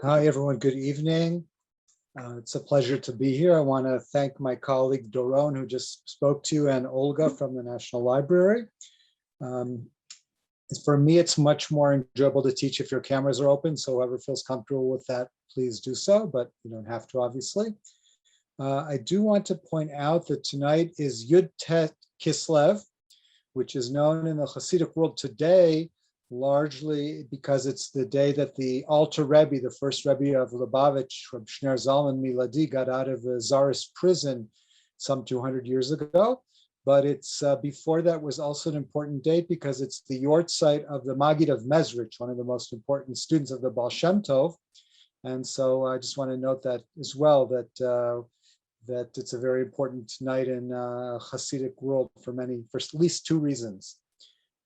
Hi, everyone. Good evening. It's a pleasure to be here. I want to thank my colleague Doron, who just spoke to you, and Olga from the National Library. For me, it's much more enjoyable to teach if your cameras are open. So whoever feels comfortable with that, please do so, but you don't have to, obviously. I do want to point out that tonight is Yud Tet Kislev, which is known in the Hasidic world today largely because it's the day that the Alter Rebbe, the first Rebbe of Lubavitch, Reb Shner Zalman Miladi, got out of the Tsarist prison some 200 years ago. But it's before that was also an important date because it's the yortzeit of the Maggid of Mezrich, one of the most important students of the Baal Shem Tov. And so I just want to note that as well, that it's a very important night in Hasidic world for at least two reasons.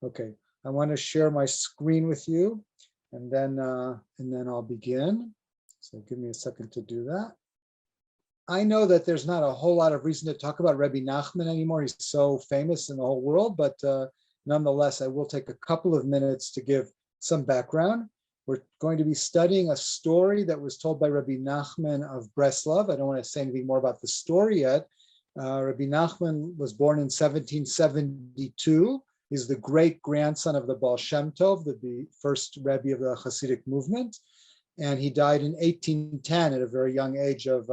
Okay, I want to share my screen with you, and then I'll begin. So give me a second to do that. I know that there's not a whole lot of reason to talk about Rebbe Nachman anymore. He's so famous in the whole world, but nonetheless, I will take a couple of minutes to give some background. We're going to be studying a story that was told by Rebbe Nachman of Breslov. I don't want to say anything more about the story yet. Rebbe Nachman was born in 1772. He's the great-grandson of the Baal Shem Tov, the first Rebbe of the Hasidic movement. And he died in 1810 at a very young age of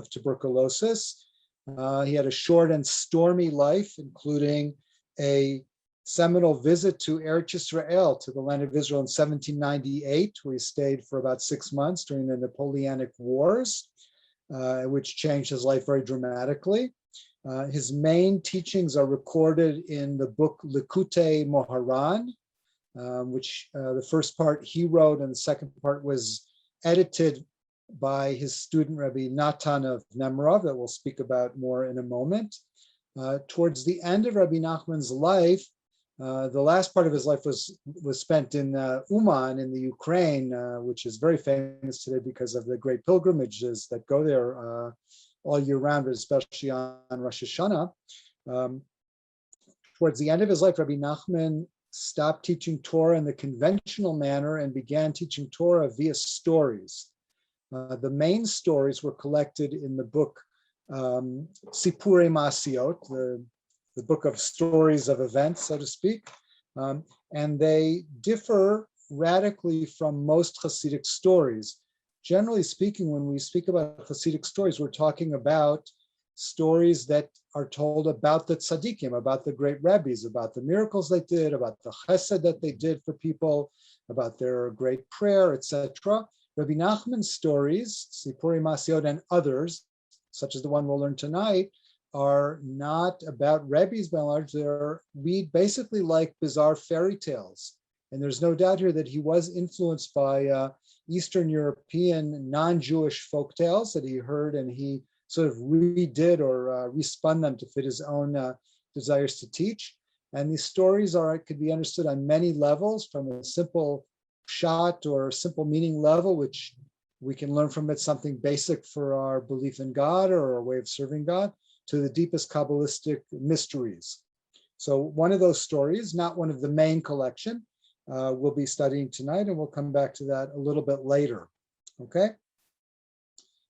tuberculosis. He had a short and stormy life, including a seminal visit to Eretz Yisrael, to the land of Israel in 1798, where he stayed for about 6 months during the Napoleonic Wars, which changed his life very dramatically. His main teachings are recorded in the book Likutei Moharan, which the first part he wrote, and the second part was edited by his student Rabbi Natan of Nemrov, that we'll speak about more in a moment. Towards the end of Rabbi Nachman's life, the last part of his life was spent in Uman in the Ukraine, which is very famous today because of the great pilgrimages that go there all year round, but especially on Rosh Hashanah. Towards the end of his life, Rabbi Nachman stopped teaching Torah in the conventional manner and began teaching Torah via stories. The main stories were collected in the book Sipurei Masiot, the book of stories of events, so to speak. And they differ radically from most Hasidic stories. Generally speaking, when we speak about Hasidic stories, we're talking about stories that are told about the tzaddikim, about the great rabbis, about the miracles they did, about the chesed that they did for people, about their great prayer, etc. Rabbi Nachman's stories, Sipurei Masiot and others, such as the one we'll learn tonight, are not about rabbis by and large. They're read basically like bizarre fairy tales. And there's no doubt here that he was influenced by Eastern European non-Jewish folk tales that he heard, and he sort of redid or respun them to fit his own desires to teach. And these stories could be understood on many levels, from a simple shot or simple meaning level, which we can learn from it something basic for our belief in God or our way of serving God, to the deepest Kabbalistic mysteries. So one of those stories, not one of the main collection, we'll be studying tonight, and we'll come back to that a little bit later, okay?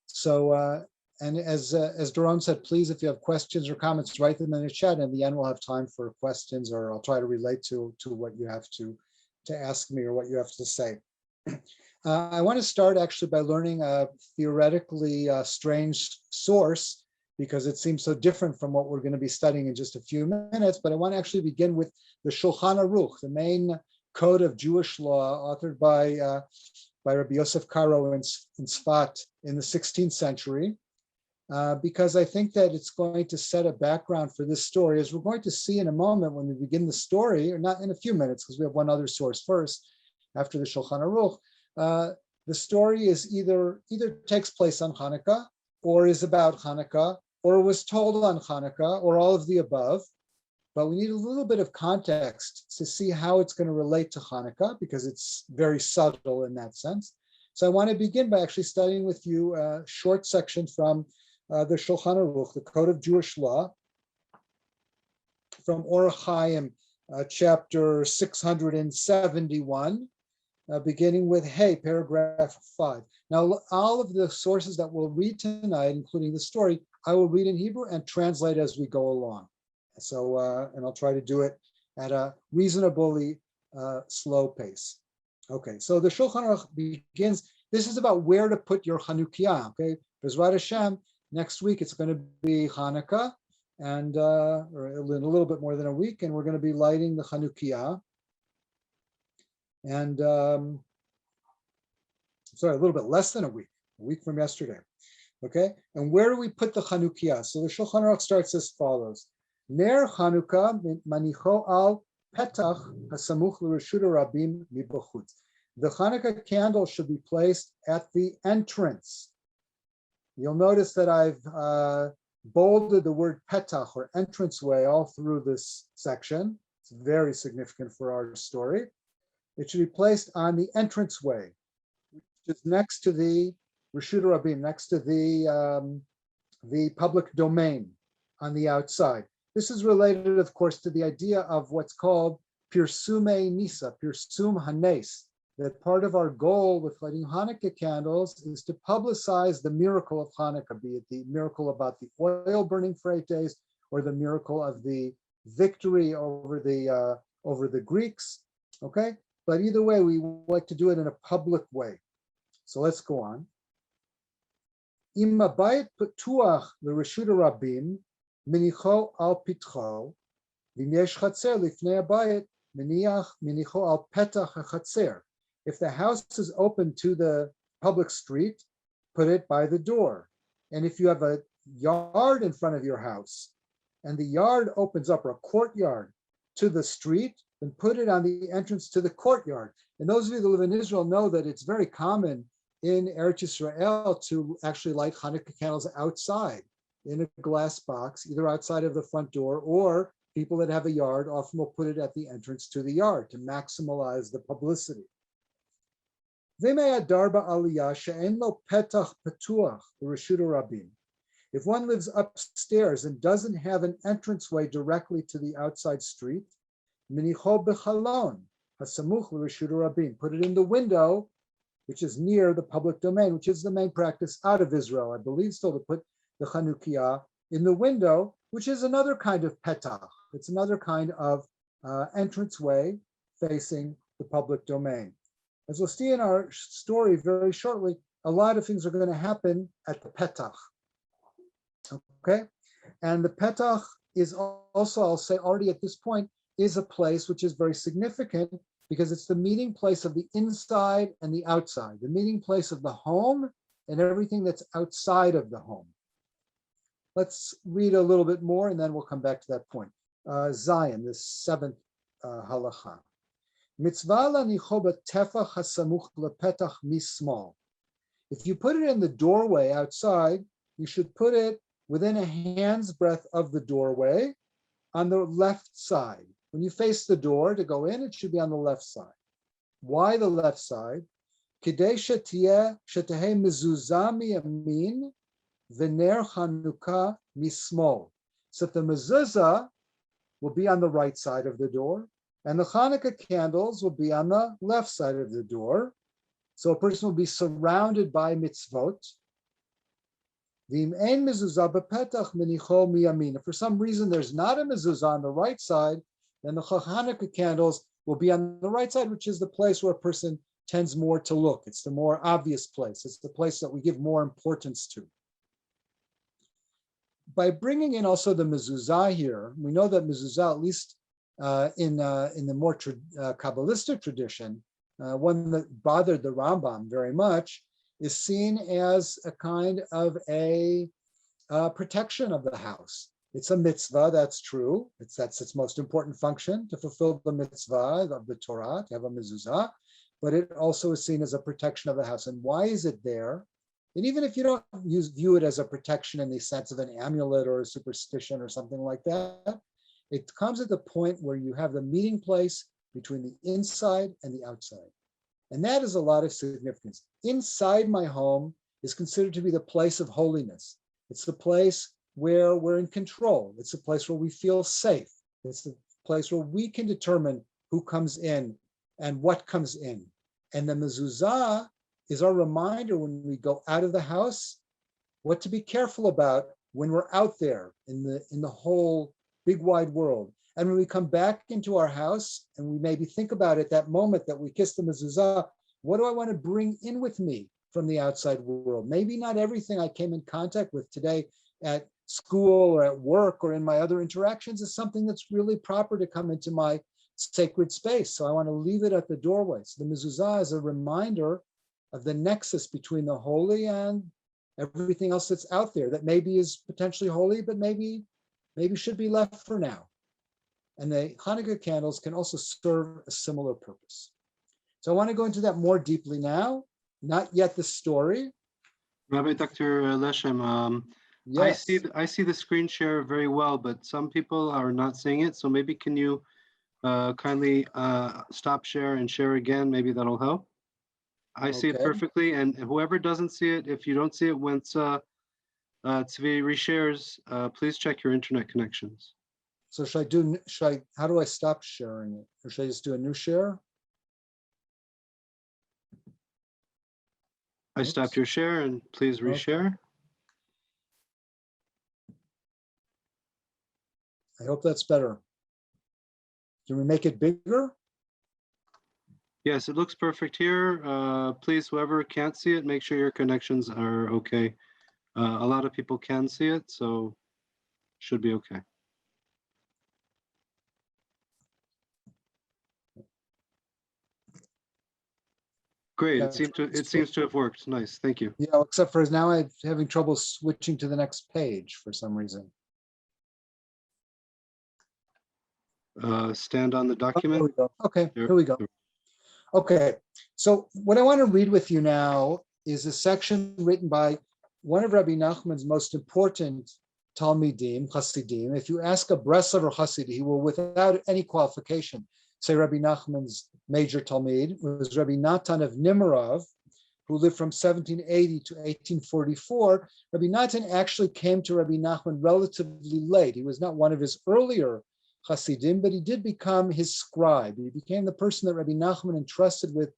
So, and as Doron said, please, if you have questions or comments, write them in the chat, and in the end we'll have time for questions, or I'll try to relate to what you have to ask me or what you have to say. I want to start actually by learning a theoretically strange source, because it seems so different from what we're going to be studying in just a few minutes. But I want to actually begin with the Shulchan Aruch, the main code of Jewish law authored by Rabbi Yosef Karo in Tzfat in the 16th century, because I think that it's going to set a background for this story, as we're going to see in a moment when we begin the story, or not in a few minutes, because we have one other source first after the Shulchan Aruch. The story is either takes place on Hanukkah, or is about Hanukkah, or was told on Hanukkah, or all of the above. But we need a little bit of context to see how it's going to relate to Hanukkah, because it's very subtle in that sense. So I want to begin by actually studying with you a short section from the Shulchan Aruch, the Code of Jewish Law, from Orach Chaim, chapter 671. beginning with Hey, paragraph 5. Now, all of the sources that we'll read tonight, including the story, I will read in Hebrew and translate as we go along. So, and I'll try to do it at a reasonably slow pace. Okay, so the Shulchan Aruch begins. This is about where to put your Hanukkiah. Okay, B'ezrat Hashem, next week it's going to be Hanukkah, and or in a little bit more than a week, and we're going to be lighting the Hanukkiah. And sorry, a little bit less than a week from yesterday. Okay, and where do we put the Hanukkiah? So the Shulchan Aruch starts as follows: Ner Hanukkah manicho al petach hasamuch l'reshut rabim mibachutz. The Hanukkah candle should be placed at the entrance. You'll notice that I've bolded the word petach, or entranceway, all through this section. It's very significant for our story. It should be placed on the entranceway, which is next to the Reshut Rabim, next to the public domain on the outside. This is related, of course, to the idea of what's called Pirsume Nisa, Pirsum Hanes, that part of our goal with lighting Hanukkah candles is to publicize the miracle of Hanukkah, be it the miracle about the oil burning for 8 days, or the miracle of the victory over the Greeks. Okay, but either way, we like to do it in a public way. So let's go on. Im habayit patuach l'reshut rabim minicho al pitcho, v'im yesh chatzer lifnei habayit minicho al petach hachatzer. If the house is open to the public street, put it by the door. And if you have a yard in front of your house, and the yard opens up, or a courtyard, to the street, then put it on the entrance to the courtyard. And those of you that live in Israel know that it's very common in Eretz Yisrael to actually light Hanukkah candles outside in a glass box, either outside of the front door, or people that have a yard often will put it at the entrance to the yard to maximize the publicity. If one lives upstairs and doesn't have an entranceway directly to the outside street, put it in the window, which is near the public domain, which is the main practice out of Israel, I believe, still, to put the Hanukkiah in the window, which is another kind of petach. It's another kind of entranceway facing the public domain. As we'll see in our story very shortly, a lot of things are going to happen at the petach. Okay, and the petach is also, I'll say already at this point, is a place which is very significant because it's the meeting place of the inside and the outside, the meeting place of the home and everything that's outside of the home. Let's read a little bit more and then we'll come back to that point. Zion, the seventh halacha. Mitzvah lanicho b'tefach hasamuch lepetach mismal. If you put it in the doorway outside, you should put it within a hand's breadth of the doorway on the left side. When you face the door to go in, it should be on the left side. Why the left side? Kidei sheteheh mezuzah miyamin v'ner Chanukah mismol. So the mezuzah will be on the right side of the door, and the Hanukkah candles will be on the left side of the door. So a person will be surrounded by mitzvot. If for some reason there's not a mezuzah on the right side, then the Hanukkah candles will be on the right side, which is the place where a person tends more to look. It's the more obvious place. It's the place that we give more importance to. By bringing in also the mezuzah here, we know that mezuzah, at least in the more Kabbalistic tradition, one that bothered the Rambam very much, is seen as a kind of a protection of the house. It's a mitzvah, that's true. That's its most important function, to fulfill the mitzvah of the Torah, to have a mezuzah, but it also is seen as a protection of the house. And why is it there? And even if you don't view it as a protection in the sense of an amulet or a superstition or something like that, it comes at the point where you have the meeting place between the inside and the outside. And that is a lot of significance. Inside my home is considered to be the place of holiness. It's the place where we're in control. It's the place where we feel safe. It's the place where we can determine who comes in and what comes in. And the mezuzah is our reminder when we go out of the house, what to be careful about when we're out there in the whole big wide world. And when we come back into our house and we maybe think about it, that moment that we kiss the mezuzah, what do I want to bring in with me from the outside world? Maybe not everything I came in contact with today at school or at work or in my other interactions is something that's really proper to come into my sacred space. So I want to leave it at the doorway. So the mezuzah is a reminder of the nexus between the holy and everything else that's out there that maybe is potentially holy, but maybe should be left for now. And the Hanukkah candles can also serve a similar purpose. So I want to go into that more deeply now, not yet the story. Rabbi Dr. Leshem, Yes. I see the screen share very well, but some people are not seeing it. So maybe can you kindly stop share and share again? Maybe that'll help. I see it perfectly. And whoever doesn't see it, if you don't see it once Zvi reshares, please check your internet connections. So how do I stop sharing it? Or should I just do a new share? I stopped your share and please reshare. I hope that's better. Can we make it bigger? Yes, it looks perfect here. Please, whoever can't see it, make sure your connections are okay. A lot of people can see it, so should be okay. Great. It seems to have worked. Nice. Thank you. Yeah, except for now I'm having trouble switching to the next page for some reason. Stand on the document. Here we go. Okay, here we go. Okay, so what I want to read with you now is a section written by one of Rebbe Nachman's most important Talmidim, Hasidim. If you ask a Breslov or Hasid, he will, without any qualification, say Rebbe Nachman's major Talmid. It was Rebbe Natan of Nimrov, who lived from 1780 to 1844. Rebbe Natan actually came to Rebbe Nachman relatively late. He was not one of his earlier Hasidim, but he did become his scribe. He became the person that Rebbe Nachman entrusted with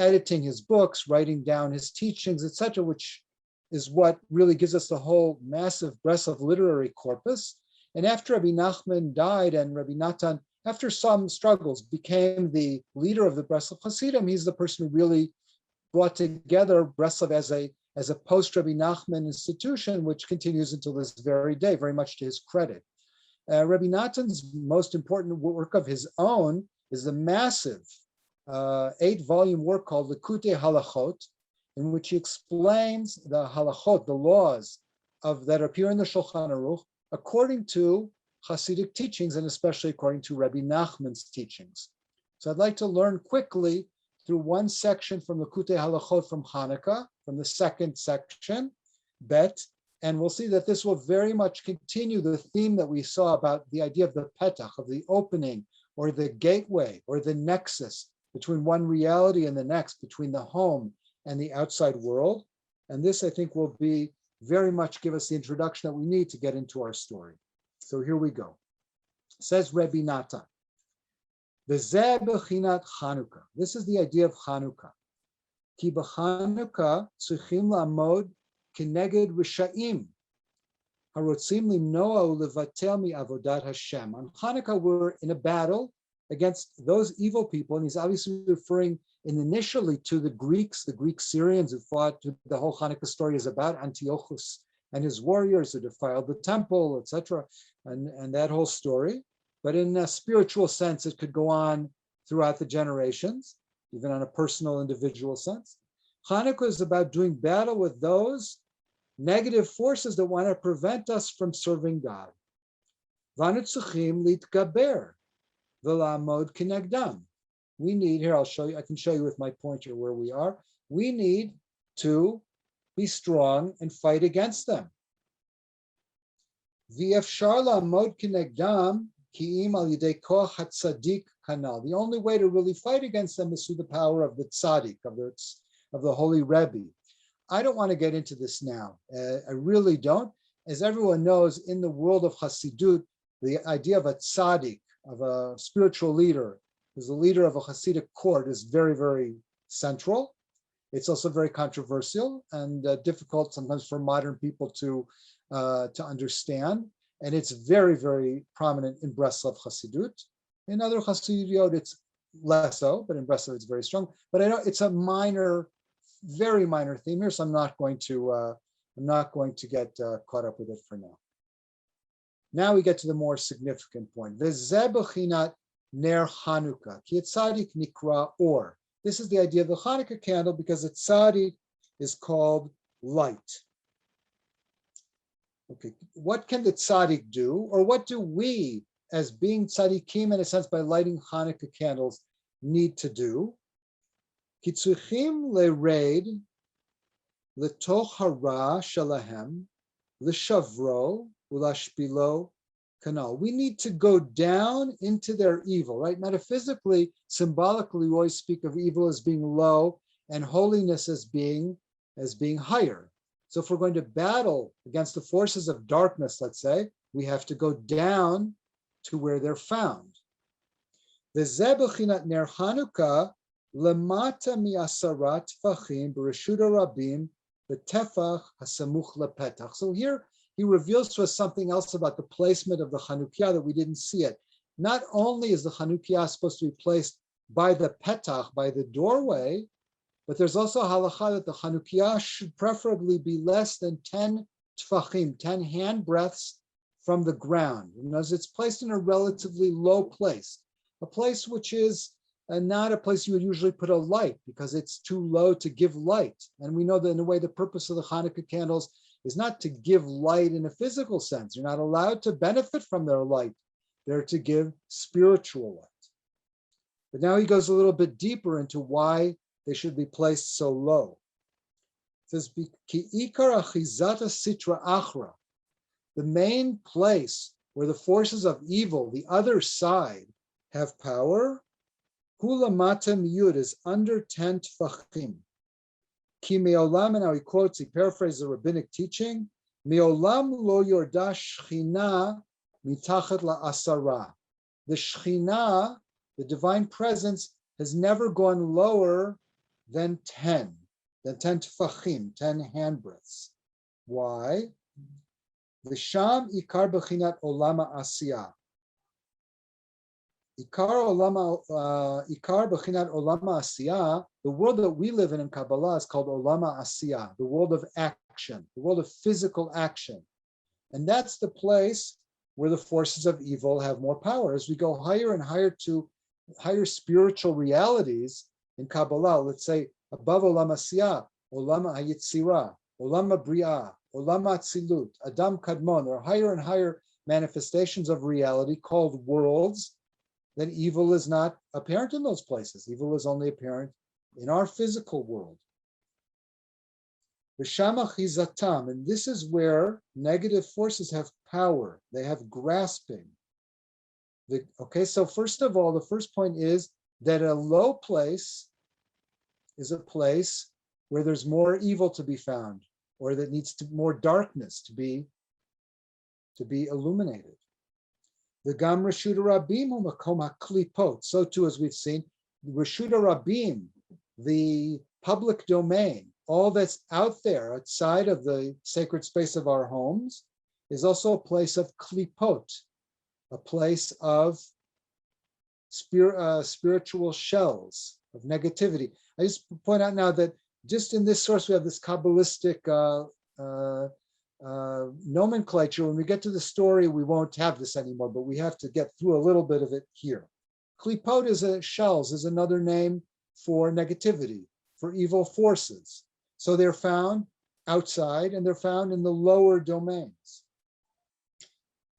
editing his books, writing down his teachings, etc., which is what really gives us the whole massive Breslov literary corpus. And after Rebbe Nachman died and Rebbe Natan, after some struggles, became the leader of the Breslov Hasidim, he's the person who really brought together Breslov as a post-Rebbe Nachman institution, which continues until this very day, very much to his credit. Rebbe Natan's most important work of his own is the massive 8-volume work called Likutei Halachot, in which he explains the halachot, the laws that appear in the Shulchan Aruch, according to Hasidic teachings, and especially according to Rebbe Nachman's teachings. So I'd like to learn quickly through one section from Likutei Halachot from Hanukkah, from the second section, Bet, and we'll see that this will very much continue the theme that we saw about the idea of the petach, of the opening, or the gateway, or the nexus between one reality and the next, between the home and the outside world. And this, I think, will be very much give us the introduction that we need to get into our story. So here we go. Says Rebbe Natan, V'zeh bechinat Chanukah. This is the idea of Chanukah. Ki b'Chanukah tzrichim la'amod keneged risha'im harotzim limnoa ulevatel mi'avodat Hashem. On Chanukah, we're in a battle against those evil people, and he's obviously referring initially to the Greeks, the Greek Syrians who fought. The whole Hanukkah story is about Antiochus and his warriors who defiled the temple, etc., and that whole story. But in a spiritual sense, it could go on throughout the generations, even on a personal, individual sense. Hanukkah is about doing battle with those negative forces that want to prevent us from serving God. Vanu tzuchim litgaber v'la'amod kinegdam. We need, here I'll show you, I can show you with my pointer where we are. We need to be strong and fight against them. V'efshar la'amod kinegdam ki'im al yidei koach hatzadik kanal. The only way to really fight against them is through the power of the tzaddik, of the holy Rebbe. I don't want to get into this now. I really don't. As everyone knows, in the world of Hasidut, the idea of a tzaddik, of a spiritual leader, who's the leader of a Hasidic court, is very, very central. It's also very controversial and difficult sometimes for modern people to understand. And it's very, very prominent in Breslov Hasidut. In other Hasidiyot, it's less so, but in Breslov it's very strong. But I know it's a minor, very minor theme here, so I'm not going to get caught up with it for now. Now we get to the more significant point. V'zeh b'chinat ner Hanukkah, ki tzadik nikra or. This is the idea of the Hanukkah candle because the tzaddik is called light. Okay, what can the tzaddik do, or what do we, as being tzaddikim in a sense by lighting Hanukkah candles, need to do? Kitzuchim lereid letoch hara shalahem l'shavro ulashpilo kanal. We need to go down into their evil, right? Metaphysically, symbolically, we always speak of evil as being low and holiness as being higher. So if we're going to battle against the forces of darkness, let's say, we have to go down to where they're found. V'zeh b'chinat ner Hanukkah lemata mi'asara tefachim b'reshuda rabim b'tefach hasamuch lepetach. So here he reveals to us something else about the placement of the Hanukkiah that we didn't see it. Not only is the Hanukkiah supposed to be placed by the petach, by the doorway, but there's also a halakha that the Hanukkiah should preferably be less than 10 tfachim, 10 hand breadths from the ground. As it's placed in a relatively low place, a place which is not a place you would usually put a light because it's too low to give light. And we know that in a way the purpose of the Hanukkah candles is not to give light in a physical sense. You're not allowed to benefit from their light. They're to give spiritual light. But now he goes a little bit deeper into why they should be placed so low. It says, Ki ikar achizata sitra achra, the main place where the forces of evil, the other side, have power, hula matam yud is under 10 tfachim. Ki me'olam, and now he quotes, he paraphrases the rabbinic teaching, me'olam lo yorda shchina mitachat la'asara. The shchina, the divine presence, has never gone lower than 10 tefachim, 10 handbreadths. Why? V'sham ikar b'chinat olama asiyah. Ikar b'chinat olama asiyah, the world that we live in Kabbalah is called olama asiyah, the world of action, the world of physical action. And that's the place where the forces of evil have more power. As we go higher and higher to higher spiritual realities in Kabbalah, let's say above Olam Asiyah, Olam HaYitzirah, Olam HaBri'ah, Olam HaTzilut, Adam Kadmon, there are higher and higher manifestations of reality called worlds. Then evil is not apparent in those places. Evil is only apparent in our physical world. V'shama chizatam, and this is where negative forces have power. They have grasping. Okay, so first of all, the first point is that a low place is a place where there's more evil to be found, or that needs more darkness to be illuminated. The Gam Reshuda Rabim Makom HaKlipot. So too, as we've seen, Reshuda Rabim, the public domain, all that's out there outside of the sacred space of our homes, is also a place of klipot, a place of spiritual shells, of negativity. I just point out now that just in this source, we have this Kabbalistic nomenclature. When we get to the story, we won't have this anymore, but we have to get through a little bit of it here. Klipot shells is another name for negativity, for evil forces. So they're found outside and they're found in the lower domains.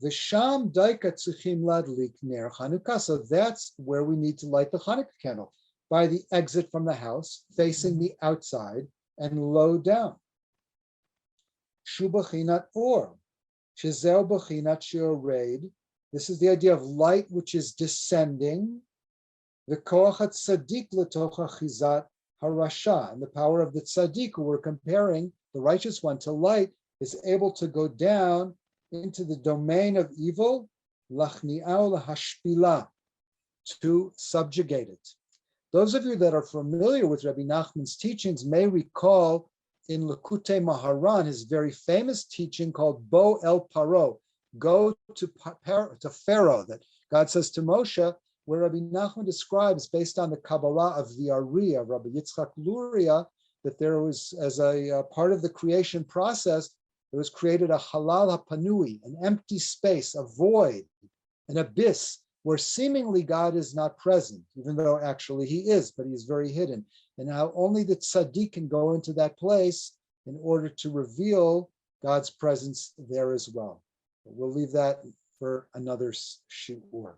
The Sham Daika Tzuchim Ladlik Ner Hanukkah. So that's where we need to light the Hanukkah candle, by the exit from the house, facing the outside and low down. Shubachinat or Shizeo Bachinat Shioraid. This is the idea of light which is descending. The Koachat Sadik Letocha Chizat Harasha, and the power of the tzaddik, who we're comparing the righteous one to light, is able to go down into the domain of evil, lachni'au lahashpila, to subjugate it. Those of you that are familiar with Rebbe Nachman's teachings may recall in Likutei Maharan, his very famous teaching called Bo El Paro, go to Pharaoh, that God says to Moshe, where Rabbi Nachman describes, based on the Kabbalah of the Ari, of Rabbi Yitzchak Luria, that there was, as a part of the creation process, there was created a halal hapanui, an empty space, a void, an abyss, where seemingly God is not present, even though actually he is, but he's very hidden. And now only the tzaddik can go into that place in order to reveal God's presence there as well. But we'll leave that for another shiur.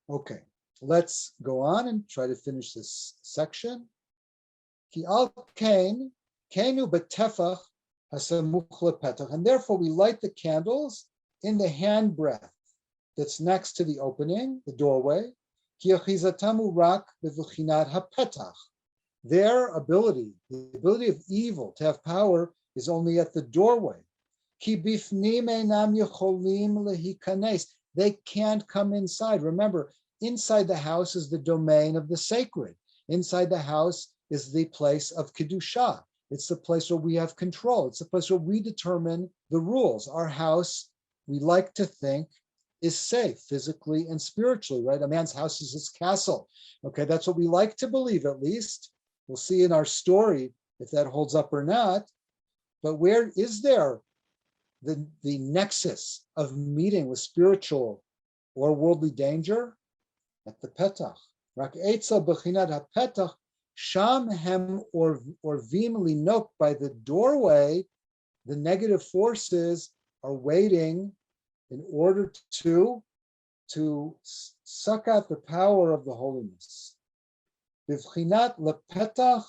Okay, let's go on and try to finish this section. Ki al kain, kainu betefach hasamuch lepetach, and therefore we light the candles in the handbreadth that's next to the opening, the doorway. Ki achizatamu rak bev'chinat hapetach. Their ability, the ability of evil to have power, is only at the doorway. Ki bifnim einam yecholim lehikanes. They can't come inside. Remember, inside the house is the domain of the sacred. Inside the house is the place of Kedusha. It's the place where we have control. It's the place where we determine the rules. Our house, we like to think, is safe physically and spiritually, right? A man's house is his castle. Okay, that's what we like to believe, at least. We'll see in our story if that holds up or not. But where is there the nexus of meeting with spiritual or worldly danger? At the petach. Rak etzel b'chinat hapetach, sham hem or vim linok, by the doorway, the negative forces are waiting in order to suck out the power of the holiness. B'chinat lepetach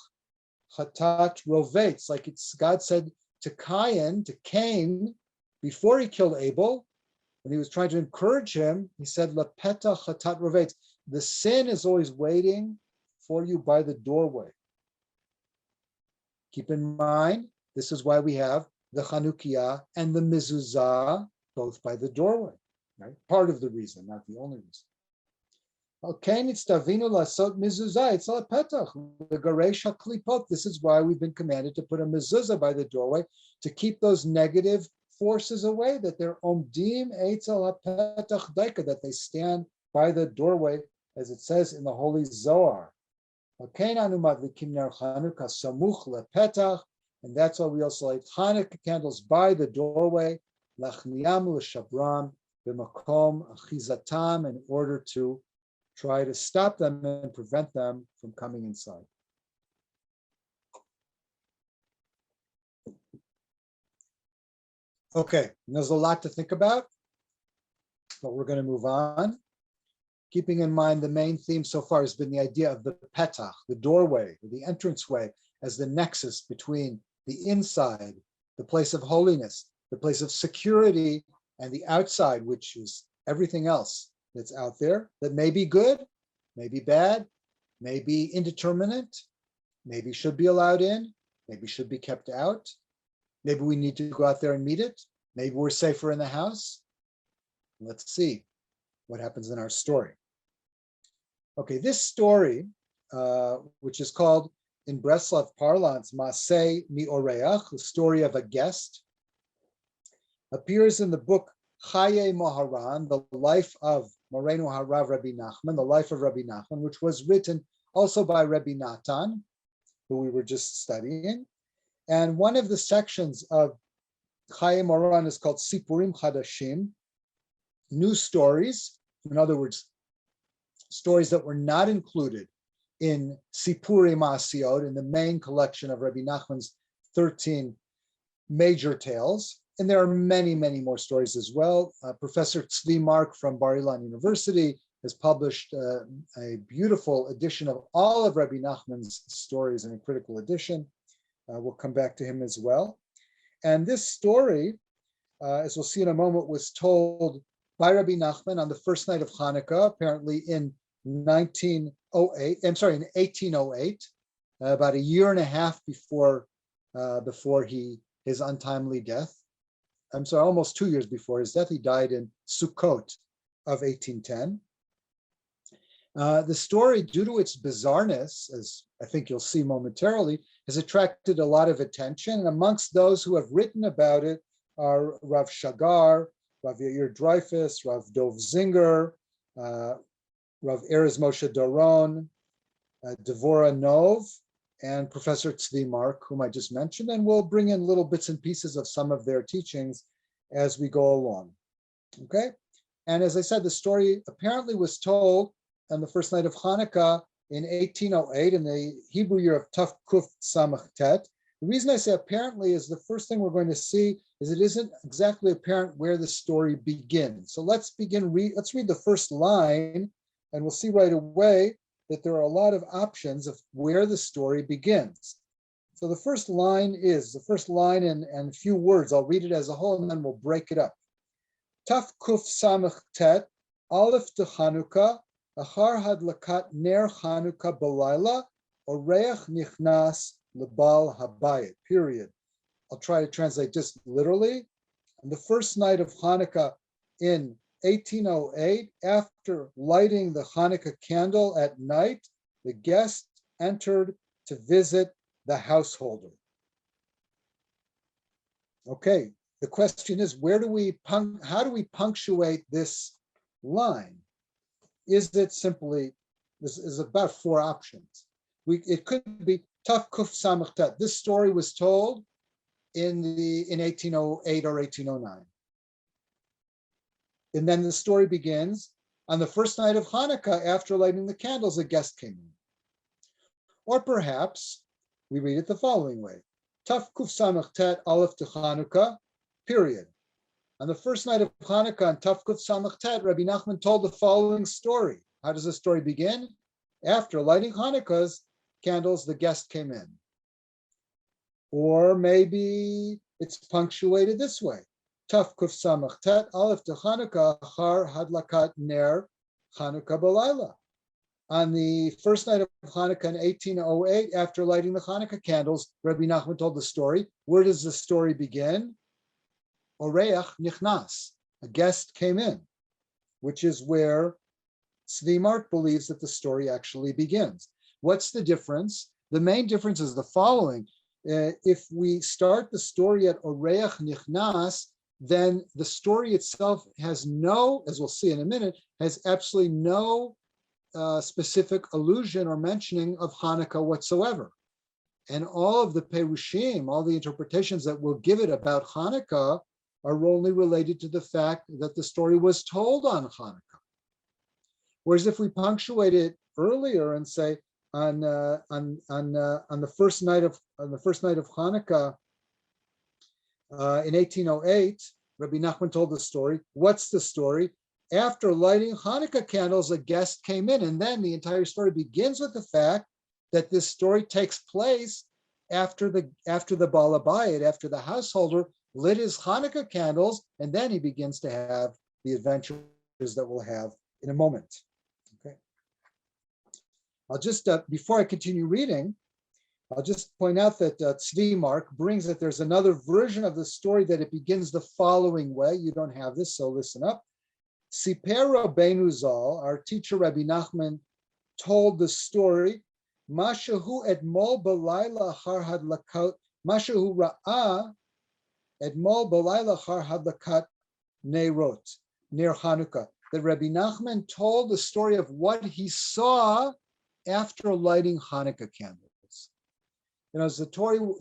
chatat rovetz, like it's God said to Cain, before he killed Abel, when he was trying to encourage him, he said, Lepetach chatat rovetz, the sin is always waiting for you by the doorway. Keep in mind, this is why we have the Hanukkiah and the mezuzah both by the doorway, right? Part of the reason, not the only reason. Okay, it's davinu lasot mezuzah, it's al petach, the garesha klipot. This is why we've been commanded to put a mezuzah by the doorway to keep those negative forces away, that they're omdim eitzel hapetach daika, that they stand by the doorway, as it says in the Holy Zohar. Okay, anu madlikim ner Hanukkah samuch lepetach, and that's why we also light Hanukkah candles by the doorway, lachniam l'shabram b'makom achizatam, in order to try to stop them and prevent them from coming inside. Okay, there's a lot to think about, but we're going to move on. Keeping in mind the main theme so far has been the idea of the petach, the doorway, the entranceway, as the nexus between the inside, the place of holiness, the place of security, and the outside, which is everything else that's out there that may be good, may be bad, may be indeterminate, maybe should be allowed in, maybe should be kept out. Maybe we need to go out there and meet it. Maybe we're safer in the house. Let's see what happens in our story. Okay, this story, which is called in Breslov parlance, Maseh mi Oreach, the story of a guest, appears in the book Chaye Moharan, the life of Morenu Harav Rebbe Nachman, the life of Rebbe Nachman, which was written also by Rebbe Natan, who we were just studying. And one of the sections of Chaye Moharan is called Sipurim Chadashim, new stories. In other words, stories that were not included in Sipurei Ma'asiyot, in the main collection of Rebbe Nachman's 13 major tales. And there are many, many more stories as well. Professor Zvi Mark from Bar Ilan University has published a beautiful edition of all of Rebbe Nachman's stories in a critical edition. We'll come back to him as well. And this story, as we'll see in a moment, was told by Rebbe Nachman on the first night of Hanukkah, apparently in 1808, about a year and a half before his untimely death. I'm sorry, almost 2 years before his death. He died in Sukkot of 1810. The story, due to its bizarreness, as I think you'll see momentarily, has attracted a lot of attention. And amongst those who have written about it are Rav Shagar, Rav Yair Dreyfus, Rav Dov Zinger, Rav Erez Moshe Doron, Devorah Nov, and Professor Zvi Mark, whom I just mentioned, and we'll bring in little bits and pieces of some of their teachings as we go along. Okay? And as I said, the story apparently was told on the first night of Hanukkah in 1808, in the Hebrew year of Tav Kuf Samach Tet. The reason I say apparently is the first thing we're going to see is it isn't exactly apparent where the story begins. So let's let's read the first line, and we'll see right away that there are a lot of options of where the story begins. So the first line in a few words. I'll read it as a whole and then we'll break it up. Taf Kuf Samach Tet, Aleph to Chanukah, Achar Hadlakat Ner Chanukah Balayla, Oreach Nichnas Lebal Habayit, period. I'll try to translate just literally. On the first night of Hanukkah in 1808, after lighting the Hanukkah candle at night, the guest entered to visit the householder. Okay, the question is, how do we punctuate this line? Is it simply, this is about four options. It could be Taf Kuf Samach Tet. This story was told in 1808 or 1809. And then the story begins, on the first night of Hanukkah, after lighting the candles, a guest came in. Or perhaps we read it the following way. Taf Kuf Samach Tet Aleph to Hanukkah, period. On the first night of Hanukkah, on Taf Kuf Samach Tet, Rebbe Nachman told the following story. How does the story begin? After lighting Hanukkah's candles, the guest came in. Or maybe it's punctuated this way. Taf Kuf Samach Tet Aleph to Chanukah Achar Hadlakat Ner Chanukah Balayla. On the first night of Hanukkah in 1808, after lighting the Hanukkah candles, Rebbe Nachman told the story. Where does the story begin? Oreach Nichnas, a guest came in, which is where Zvi Mark believes that the story actually begins. What's the difference? The main difference is the following. If we start the story at Oreach Nichnas, then the story itself has no, as we'll see in a minute, has absolutely no specific allusion or mentioning of Hanukkah whatsoever. And all of the Perushim, all the interpretations that we'll give it about Hanukkah are only related to the fact that the story was told on Hanukkah. Whereas if we punctuate it earlier and say on the first night of Hanukkah in 1808, Rabbi Nachman told the story. What's the story? After lighting Hanukkah candles, a guest came in, and then the entire story begins with the fact that this story takes place after the Baal Habayit, after the householder lit his Hanukkah candles, and then he begins to have the adventures that we'll have in a moment. Okay. I'll just, before I continue reading, I'll just point out that Zvi Mark brings that there's another version of the story that it begins the following way. You don't have this, so listen up. Siper Rabbeinu Zal, our teacher Rabbi Nachman, told the story, Mashahu etmol balayla har hadlakat, Mashahu ra'a etmol balayla har hadlakat neirot, near Hanukkah. That Rabbi Nachman told the story of what he saw after lighting Hanukkah candles. You know, as the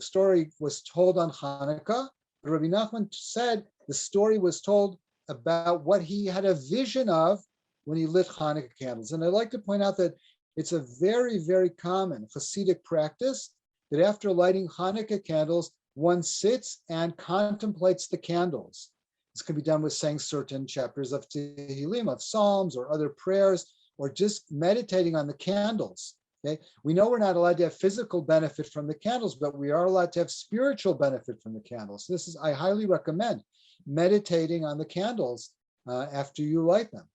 story was told on Hanukkah, Rabbi Nachman said the story was told about what he had a vision of when he lit Hanukkah candles. And I'd like to point out that it's a very, very common Hasidic practice that after lighting Hanukkah candles, one sits and contemplates the candles. This can be done with saying certain chapters of Tehillim, of Psalms, or other prayers, or just meditating on the candles. Okay? We know we're not allowed to have physical benefit from the candles, but we are allowed to have spiritual benefit from the candles. I highly recommend meditating on the candles after you light them,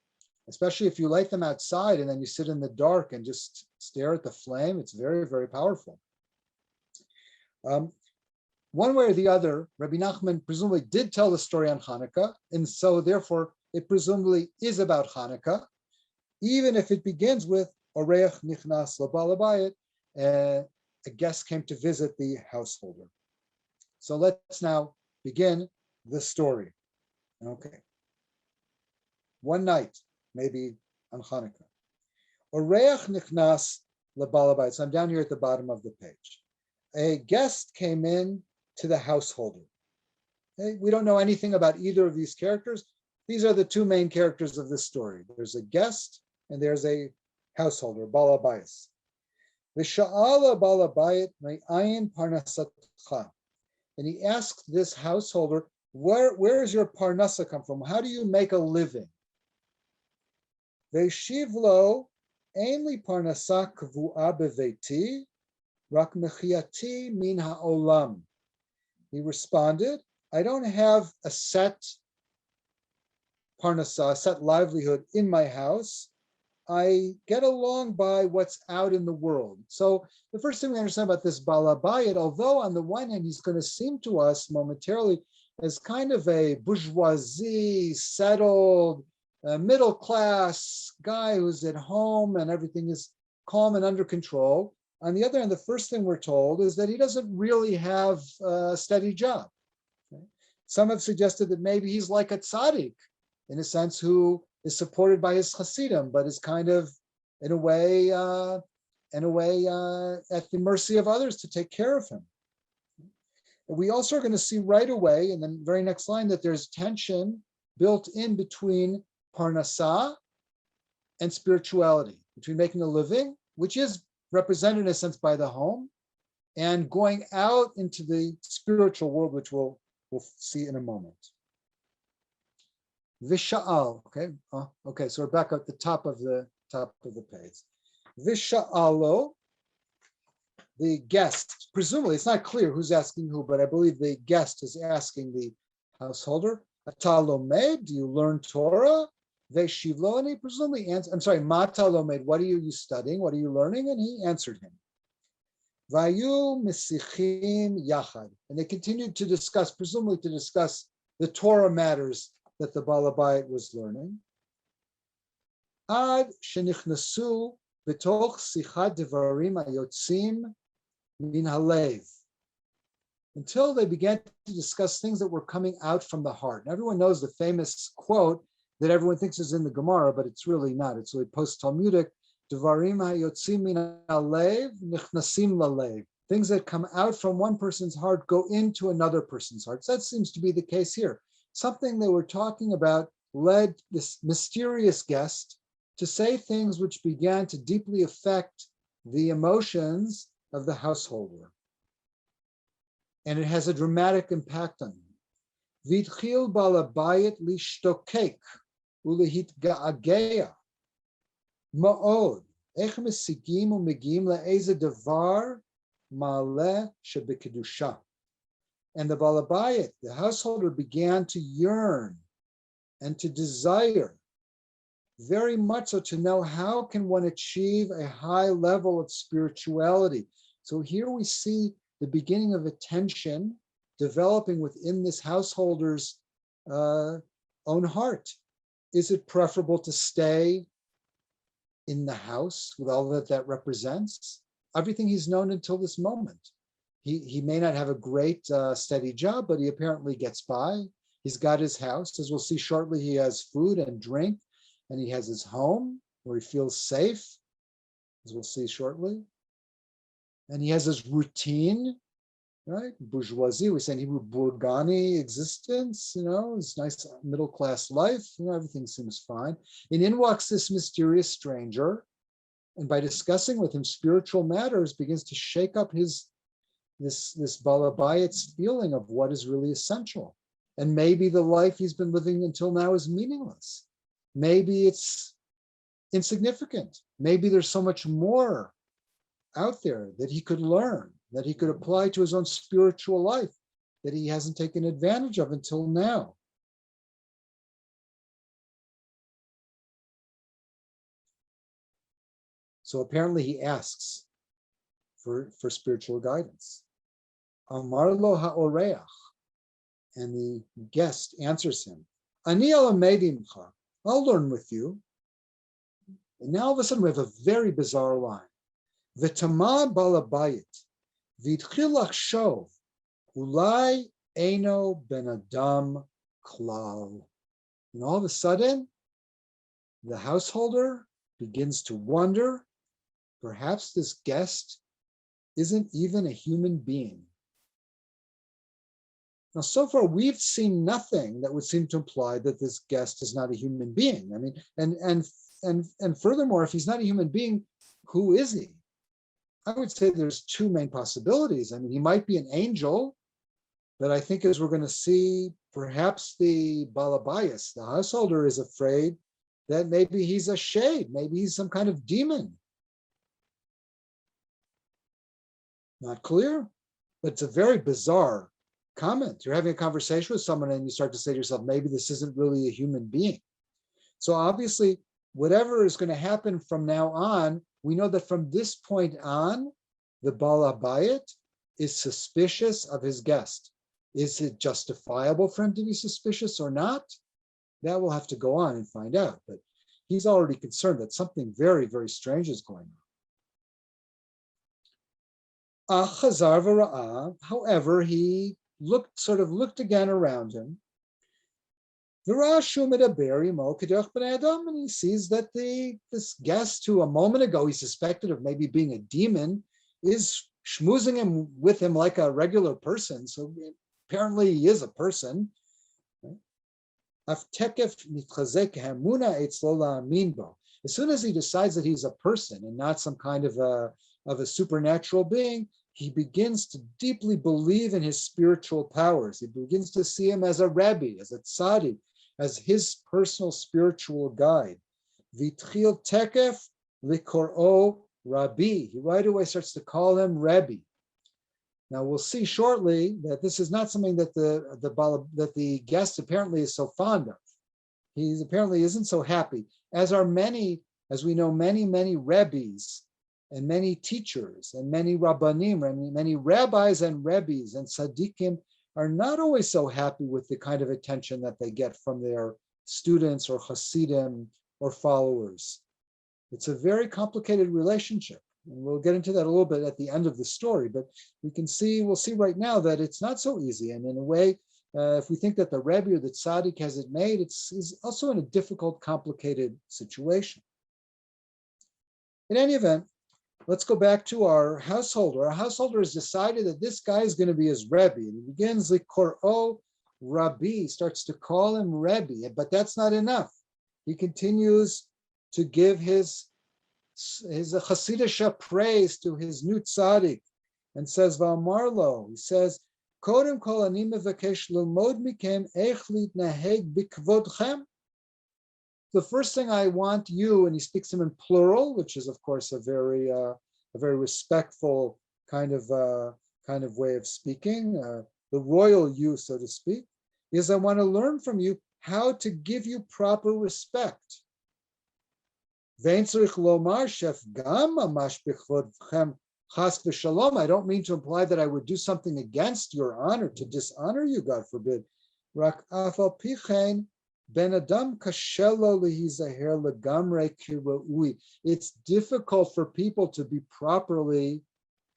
especially if you light them outside and then you sit in the dark and just stare at the flame. It's very, very powerful. One way or the other, Rabbi Nachman presumably did tell the story on Hanukkah, and so therefore it presumably is about Hanukkah. even if it begins with Oreach Nichnas Labal Habayit, a guest came to visit the householder. So let's now begin the story. Okay. One night, maybe on Hanukkah. Oreach Nichnas Labal Habayit. So I'm down here at the bottom of the page. A guest came in to the householder. Okay? We don't know anything about either of these characters. These are the two main characters of this story. There's a guest and there's a householder, Bal Habayis. V'sha'ala Bal Habayit me'ayin parnasatcha. And he asked this householder, where is your parnasa come from? How do you make a living? Ve'shiv lo ein li parnasa kvu'a beveiti, rak mechiyati min ha'olam. He responded, I don't have a set parnasa, a set livelihood in my house. I get along by what's out in the world. So the first thing we understand about this Bal Habayit, although on the one hand, he's going to seem to us momentarily as kind of a bourgeoisie, settled, middle class guy who's at home and everything is calm and under control. On the other hand, the first thing we're told is that he doesn't really have a steady job. Okay? Some have suggested that maybe he's like a tzaddik, in a sense, who is supported by his Hasidim, but is kind of, in a way, at the mercy of others to take care of him. We also are going to see right away, in the very next line, that there's tension built in between parnasah and spirituality, between making a living, which is represented in a sense by the home, and going out into the spiritual world, which we'll see in a moment. Visha'al, okay, so we're back at the top of the page. Visha'alo, the guest, presumably it's not clear who's asking who, but I believe the guest is asking the householder, Ata lomed, do you learn Torah? Veshivlo, and he presumably answered, I'm sorry, Mata lomed, what are you studying? What are you learning? And he answered him. Vayu misichim yachad, and they continued to discuss, presumably to discuss the Torah matters that the Bal Habayit was learning. Ad shenichnasu b'toch sichad devarim hayotzim min halev, until they began to discuss things that were coming out from the heart. And everyone knows the famous quote that everyone thinks is in the Gemara, but it's really not. It's really post-Talmudic. Devarim hayotzim min halev nichnasim lalev. Things that come out from one person's heart go into another person's heart. So that seems to be the case here. Something they were talking about led this mysterious guest to say things which began to deeply affect the emotions of the householder. And it has a dramatic impact on him. V'itchil Bal Habayit lishtokek ulehitga'agea ma'od ech mesigim u'megim le'eze davar ma'aleh shebekedusha. And the Bal Habayit, the householder, began to yearn and to desire very much so to know how can one achieve a high level of spirituality. So here we see the beginning of a tension developing within this householder's own heart. Is it preferable to stay in the house with all that represents? Everything he's known until this moment. He may not have a great steady job, but he apparently gets by. He's got his house. As we'll see shortly, he has food and drink, and he has his home where he feels safe, as we'll see shortly. And he has his routine, right? Bourgeoisie, we say in Hebrew, Burgani existence, his nice middle-class life, everything seems fine. And in walks this mysterious stranger, and by discussing with him spiritual matters, begins to shake up this Bal Habayit's feeling of what is really essential. And maybe the life he's been living until now is meaningless. Maybe it's insignificant. Maybe there's so much more out there that he could learn, that he could apply to his own spiritual life, that he hasn't taken advantage of until now. So apparently he asks for spiritual guidance. Amar lo ha'oreach, and the guest answers him, Ani alamedimcha, I'll learn with you. And now all of a sudden we have a very bizarre line. V'tama balabayit, v'itchil lachshov, ulai eino ben adam klal. And all of a sudden, the householder begins to wonder, perhaps this guest isn't even a human being. Now, so far, we've seen nothing that would seem to imply that this guest is not a human being. I mean, and furthermore, if he's not a human being, who is he? I would say there's two main possibilities. I mean, he might be an angel, but I think as we're going to see, perhaps the balabayas, the householder, is afraid that maybe he's a shade, maybe he's some kind of demon. Not clear, but it's a very bizarre comment. You're having a conversation with someone and you start to say to yourself, maybe this isn't really a human being. So obviously, whatever is going to happen from now on, we know that from this point on, the Baal Habayit is suspicious of his guest. Is it justifiable for him to be suspicious or not? That we'll have to go on and find out. But he's already concerned that something very, very strange is going on. However, he looked again around him. And he sees that this guest who a moment ago he suspected of maybe being a demon is schmoozing with him like a regular person. So apparently he is a person. As soon as he decides that he's a person and not some kind of a supernatural being, he begins to deeply believe in his spiritual powers. He begins to see him as a Rabbi, as a tzaddik, as his personal spiritual guide. Vitchil tekef likoro Rabbi. He right away starts to call him Rebbe. Now we'll see shortly that this is not something that the guest apparently is so fond of. He apparently isn't so happy, as we know, many Rebbes and many teachers and many Rabbanim, many rabbis and Rebbes and Tzaddikim are not always so happy with the kind of attention that they get from their students or Hasidim or followers. It's a very complicated relationship. And we'll get into that a little bit at the end of the story, but we'll see right now that it's not so easy. And in a way, if we think that the Rebbe or the Tzaddik has it made, it's also in a difficult, complicated situation. In any event, let's go back to our householder. Our householder has decided that this guy is going to be his Rebbe. And he begins Likoro Rabbi, starts to call him Rebbe, but that's not enough. He continues to give his Hasidisha praise to his new tzaddik and says, V'amarlo, he says, Kodem kol ani mevakesh lilmod mikem ech litnaheg bikvodchem. The first thing I want you, and he speaks to him in plural, which is of course a very respectful kind of way of speaking, the royal you, so to speak, is I want to learn from you how to give you proper respect. I don't mean to imply that I would do something against your honor, to dishonor you, God forbid. It's difficult for people to be properly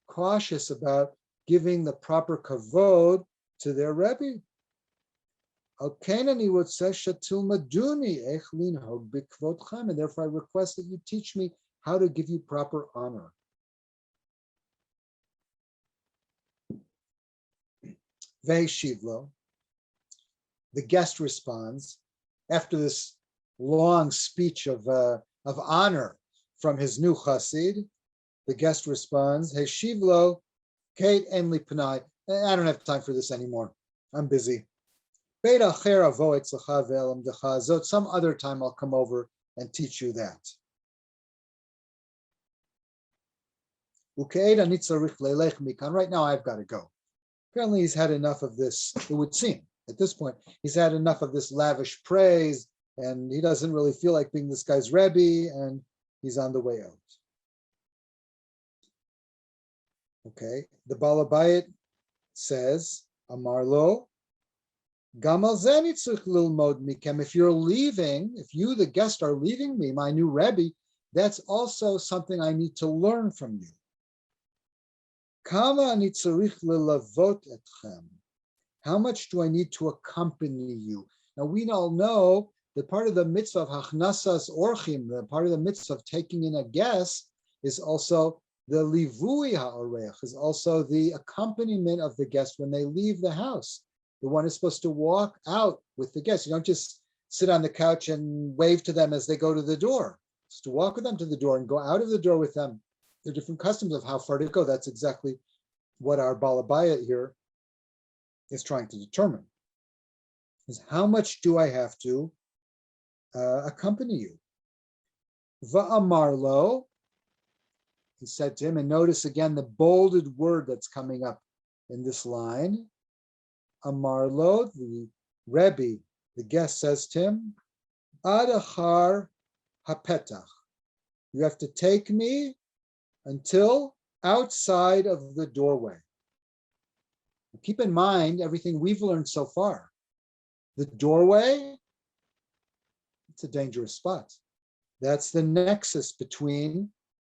cautious about giving the proper kavod to their Rebbe. And therefore I request that you teach me how to give you proper honor. Ve'shivlo, the guest responds, after this long speech of honor from his new chassid, the guest responds, Heshivlo, Kate Enli Panai, I don't have time for this anymore. I'm busy. Some other time I'll come over and teach you that. Right now I've got to go. Apparently he's had enough of this, it would seem, at this point, he's had enough of this lavish praise, and he doesn't really feel like being this guy's Rebbe, and he's on the way out. Okay, the Baal Habayit says, Amarlo, if you're leaving, if you, the guest, are leaving me, my new Rebbe, that's also something I need to learn from you. Kama ani tzarich lelavot etchem. How much do I need to accompany you? Now we all know that part of the mitzvah of hachnasas orchim, the part of the mitzvah of taking in a guest, is also the livui ha'orech, is also the accompaniment of the guest when they leave the house. The one is supposed to walk out with the guest. You don't just sit on the couch and wave to them as they go to the door. It's to walk with them to the door and go out of the door with them. There are different customs of how far to go. That's exactly what our Balabaya here is trying to determine. Is how much do I have to accompany you? Va'amarlo, he said to him, and notice again the bolded word that's coming up in this line. Amarlo, the Rebbe, the guest, says to him, Adachar hapetach. You have to take me until outside of the doorway. Keep in mind everything we've learned so far. The doorway, it's a dangerous spot. That's the nexus between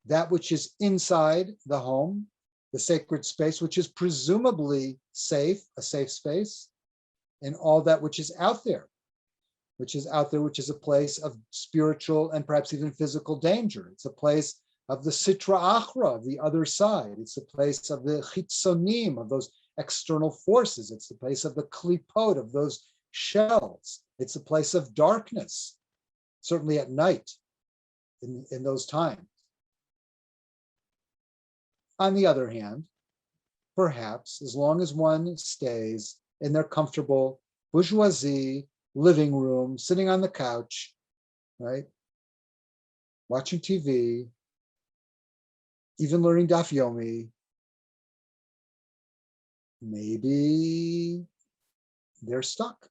that which is inside the home, the sacred space, which is presumably safe, a safe space, and all that which is out there, which is a place of spiritual and perhaps even physical danger. It's a place of the sitra achra, of the other side. It's a place of the chitzonim, of those external forces. It's the place of the klipot, of those shells. It's a place of darkness, certainly at night in those times. On the other hand, perhaps as long as one stays in their comfortable bourgeoisie living room, sitting on the couch, right, watching TV, even learning Daf Yomi, maybe they're stuck.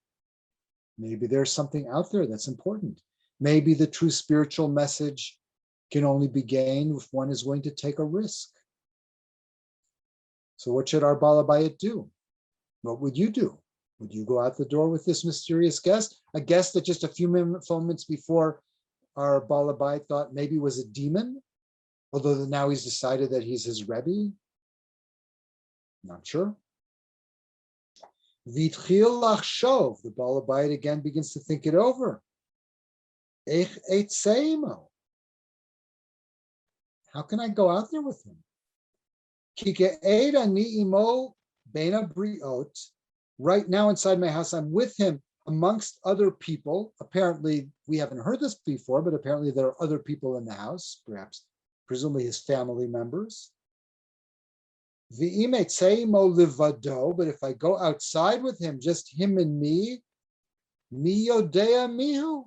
Maybe there's something out there that's important. Maybe the true spiritual message can only be gained if one is willing to take a risk. So what should our Balabayit do? What would you do? Would you go out the door with this mysterious guest? A guest that just a few moments before our Balabayit thought maybe was a demon, although now he's decided that he's his Rebbe? Not sure. Vitchil lachshov, the Balabayit again begins to think it over. Ech etzeimo. How can I go out there with him? Right now inside my house, I'm with him amongst other people. Apparently, we haven't heard this before, but apparently there are other people in the house, perhaps, presumably his family members. But if I go outside with him, just him and me, mi yodea mihu,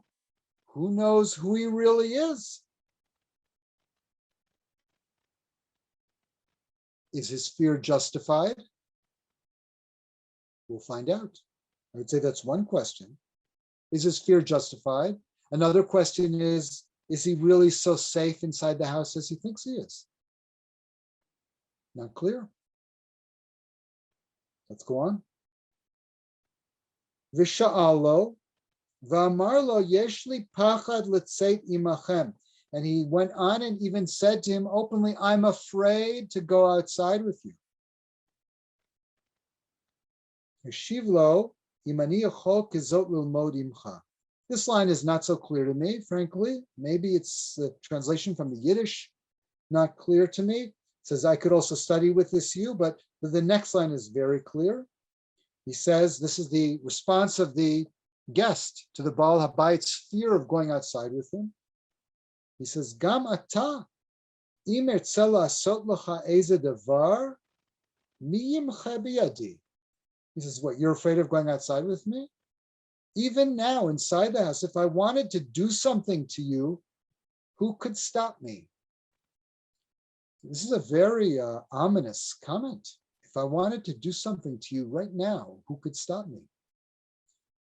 who knows who he really is? Is his fear justified? We'll find out. I would say that's one question. Is his fear justified? Another question is he really so safe inside the house as he thinks he is? Not clear. Let's go on. V'sha'alo v'amarlo yeshli pachad l'tzeit imachem. And he went on and even said to him openly, I'm afraid to go outside with you. This line is not so clear to me, frankly. Maybe it's a translation from the Yiddish, not clear to me. It says, I could also study with this you, but the next line is very clear. He says, this is the response of the guest to the Baal Habayit's fear of going outside with him. He says, Gam ata, im ertze la'asot lecha eze davar, mi yimcha biyadi. He says, what, you're afraid of going outside with me? Even now, inside the house, if I wanted to do something to you, who could stop me? This is a very ominous comment. If I wanted to do something to you right now, who could stop me?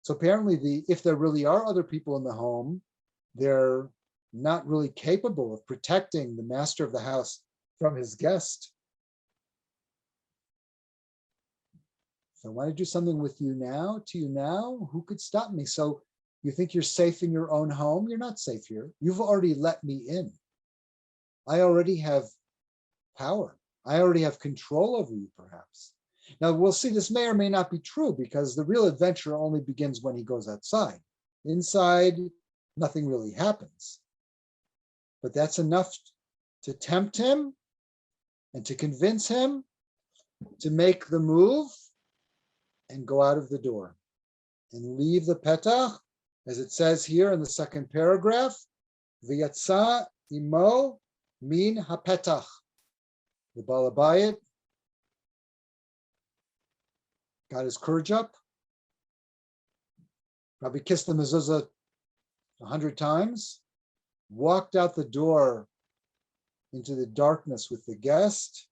So apparently, if there really are other people in the home, they're not really capable of protecting the master of the house from his guest. If I want to do something with you now, to you now, who could stop me? So you think you're safe in your own home? You're not safe here. You've already let me in. I already have power. I already have control over you, perhaps. Now, we'll see this may or may not be true because the real adventure only begins when he goes outside. Inside, nothing really happens. But that's enough to tempt him and to convince him to make the move and go out of the door and leave the petach, as it says here in the second paragraph, v'yatsa imo min hapetach. The Baal Habayit got his courage up, probably kissed the mezuzah 100 times, walked out the door into the darkness with the guest,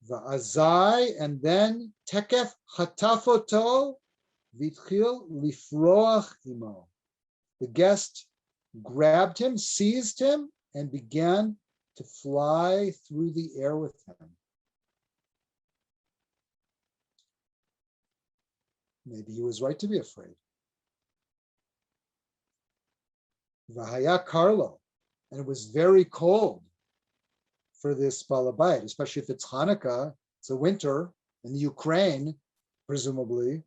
va'azai, and then tekef chatafoto vitchil lifroach imo. The guest grabbed him, seized him, and began to fly through the air with him. Maybe he was right to be afraid. Vahaya Carlo, and it was very cold for this Baal Habayit, especially if it's Hanukkah, it's a winter in the Ukraine, presumably,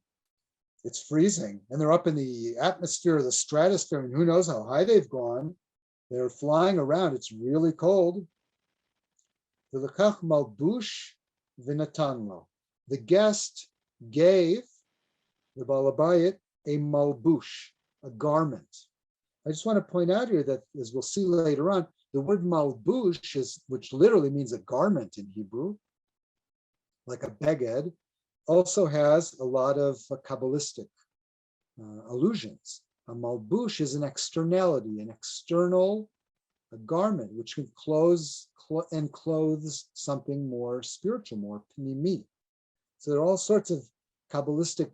it's freezing, and they're up in the atmosphere, the stratosphere, and who knows how high they've gone. They're flying around, it's really cold. V'lekach malbush v'natanlo. The guest gave the Baal Habayit a malbush, a garment. I just want to point out here that, as we'll see later on, the word malbush is, which literally means a garment in Hebrew, like a beged, also has a lot of Kabbalistic allusions. A malbush is an externality, an external garment, which can enclothes something more spiritual, more pnimi. So there are all sorts of Kabbalistic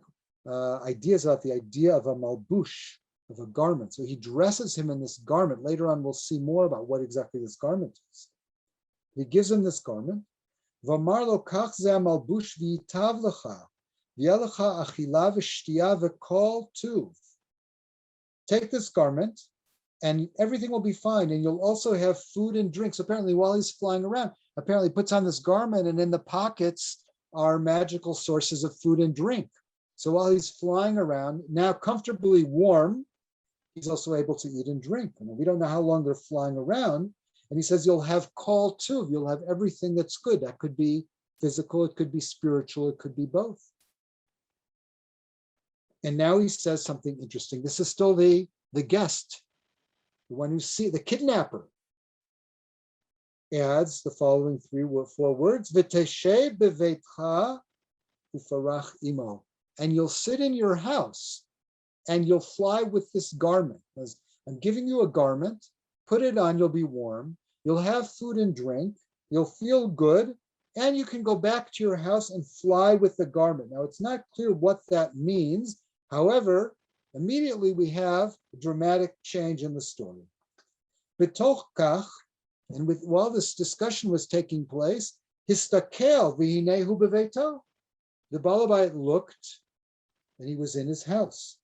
ideas about the idea of a malbush, of a garment. So he dresses him in this garment. Later on, we'll see more about what exactly this garment is. He gives him this garment. V'amar lo kach ze malbush v'yitav lecha, v'yeh lecha achila v'shtiya v'kol tuv. Take this garment, and everything will be fine, and you'll also have food and drinks. Apparently, while he's flying around, apparently he puts on this garment, and in the pockets are magical sources of food and drink. So while he's flying around, now comfortably warm, he's also able to eat and drink. And we don't know how long they're flying around. And he says, you'll have kol tuv, you'll have everything that's good. That could be physical, it could be spiritual, it could be both. And now he says something interesting. This is still the guest, the one who the kidnapper, adds the following 4 words, v'teshe beveitcha ufarach imo. And you'll sit in your house and you'll fly with this garment. As I'm giving you a garment, put it on, you'll be warm, you'll have food and drink, you'll feel good, and you can go back to your house and fly with the garment. Now, it's not clear what that means. However, immediately we have a dramatic change in the story. B'toch kach, and while this discussion was taking place, histakel v'hinehu beveito. The Baal Habayit looked, and he was in his house.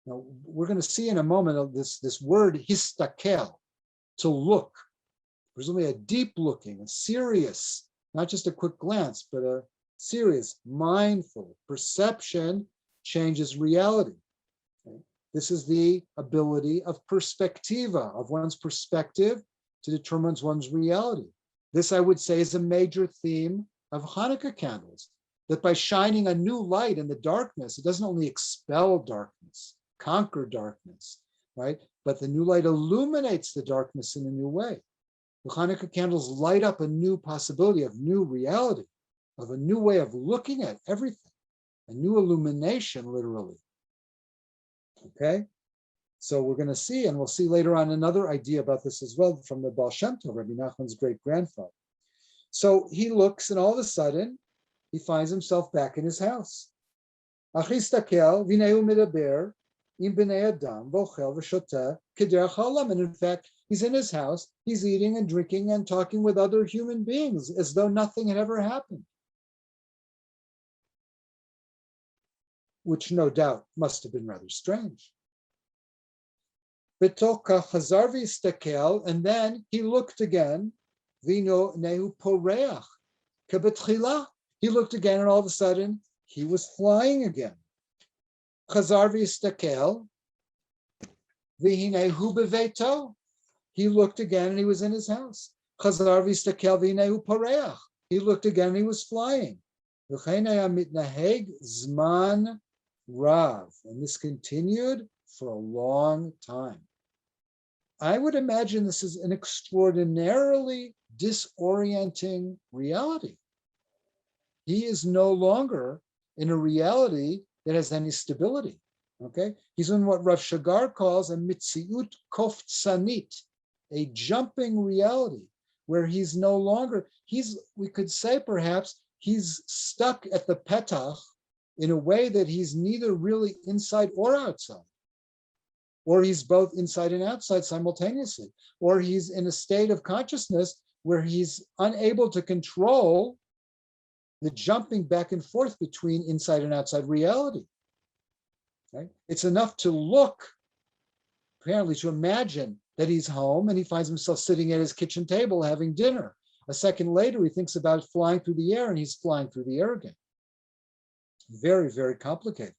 Now, we're going to see in a moment of this word histakel, to look, presumably a deep looking, a serious, not just a quick glance, but a serious, mindful perception changes reality. Okay? This is the ability of perspectiva, of one's perspective to determine one's reality. This, I would say, is a major theme of Hanukkah candles, that by shining a new light in the darkness, it doesn't only expel darkness, conquer darkness, right? But the new light illuminates the darkness in a new way. The Hanukkah candles light up a new possibility of new reality, of a new way of looking at everything, a new illumination, literally. Okay? So we're going to see, and we'll see later on another idea about this as well from the Baal Shem Tov, Rebbe Nachman's great-grandfather. So he looks, and all of a sudden, he finds himself back in his house. Achistakel v'neu medaber im b'nei adam v'ochel v'shoteh k'derech ha'olam. And in fact, he's in his house, he's eating and drinking and talking with other human beings as though nothing had ever happened. Which no doubt must have been rather strange. And then he looked again. Vino nehu poreach kebetchila. He looked again, and all of a sudden he was flying again. Chazar v'yistakel. V'hinehu beveto. He looked again, and he was in his house. Chazar v'yistakel v'hinehu poreach. He looked again, and he was flying. V'chein haya mitnaheg zman rav. And this continued for a long time. I would imagine this is an extraordinarily disorienting reality. He is no longer in a reality that has any stability. Okay, he's in what Rav Shagar calls a mitziut koftsanit, a jumping reality, where he's no longer, we could say perhaps, he's stuck at the petach in a way that he's neither really inside or outside. Or he's both inside and outside simultaneously. Or he's in a state of consciousness where he's unable to control the jumping back and forth between inside and outside reality. Right? It's enough to look, apparently to imagine that he's home and he finds himself sitting at his kitchen table having dinner. A second later, he thinks about flying through the air and he's flying through the air again. Very, very complicated.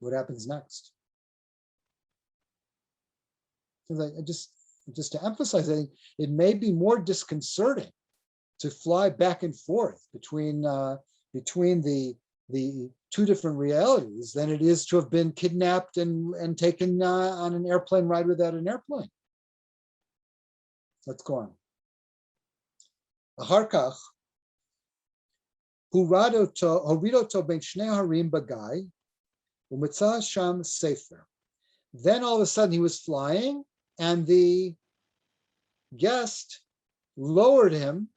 What happens next? Just to emphasize, I think it may be more disconcerting to fly back and forth between the two different realities than it is to have been kidnapped and taken on an airplane ride without an airplane. Let's go on. Ahar kach, horidoto ben shnei harim bagai. Then all of a sudden he was flying, and the guest lowered him,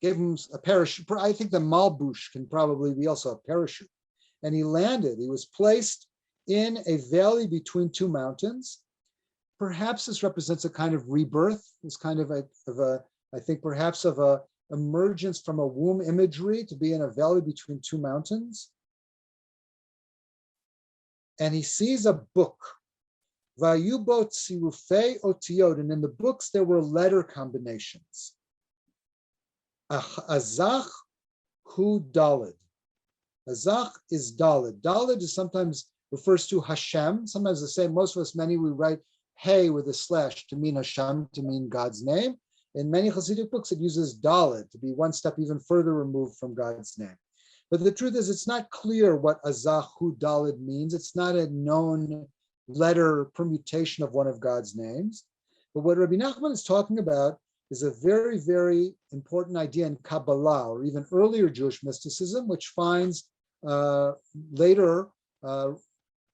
gave him a parachute. I think the malbush can probably be also a parachute. And he landed. He was placed in a valley between two mountains. Perhaps this represents a kind of rebirth, this kind of a I think perhaps of a emergence from a womb imagery to be in a valley between two mountains. And he sees a book, Vayubot Sirufei Otiot, and in the books there were letter combinations. Azach hu Dalit. Azach is Dalit. Dalit is sometimes refers to Hashem. Sometimes the same. Most of us, we write Hey with a slash to mean Hashem, to mean God's name. In many Hasidic books, it uses Dalit to be one step even further removed from God's name. But the truth is, it's not clear what Azahu Dalid means. It's not a known letter permutation of one of God's names. But what Rebbe Nachman is talking about is a very, very important idea in Kabbalah, or even earlier Jewish mysticism, which finds later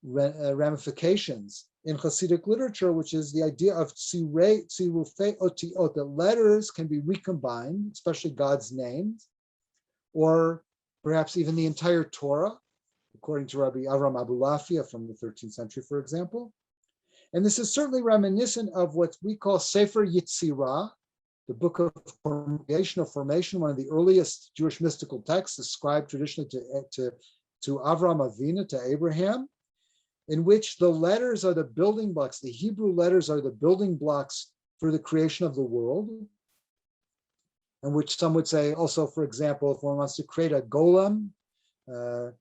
ramifications in Hasidic literature, which is the idea of tzirufei otiot, that letters can be recombined, especially God's names, or perhaps even the entire Torah, according to Rabbi Avram Abulafia from the 13th century, for example. And this is certainly reminiscent of what we call Sefer Yetzirah, the book of creation or formation, one of the earliest Jewish mystical texts ascribed traditionally to Avram Avinu, to Abraham, in which the letters are the building blocks. The Hebrew letters are the building blocks for the creation of the world, and which some would say also, for example, if one wants to create a golem, a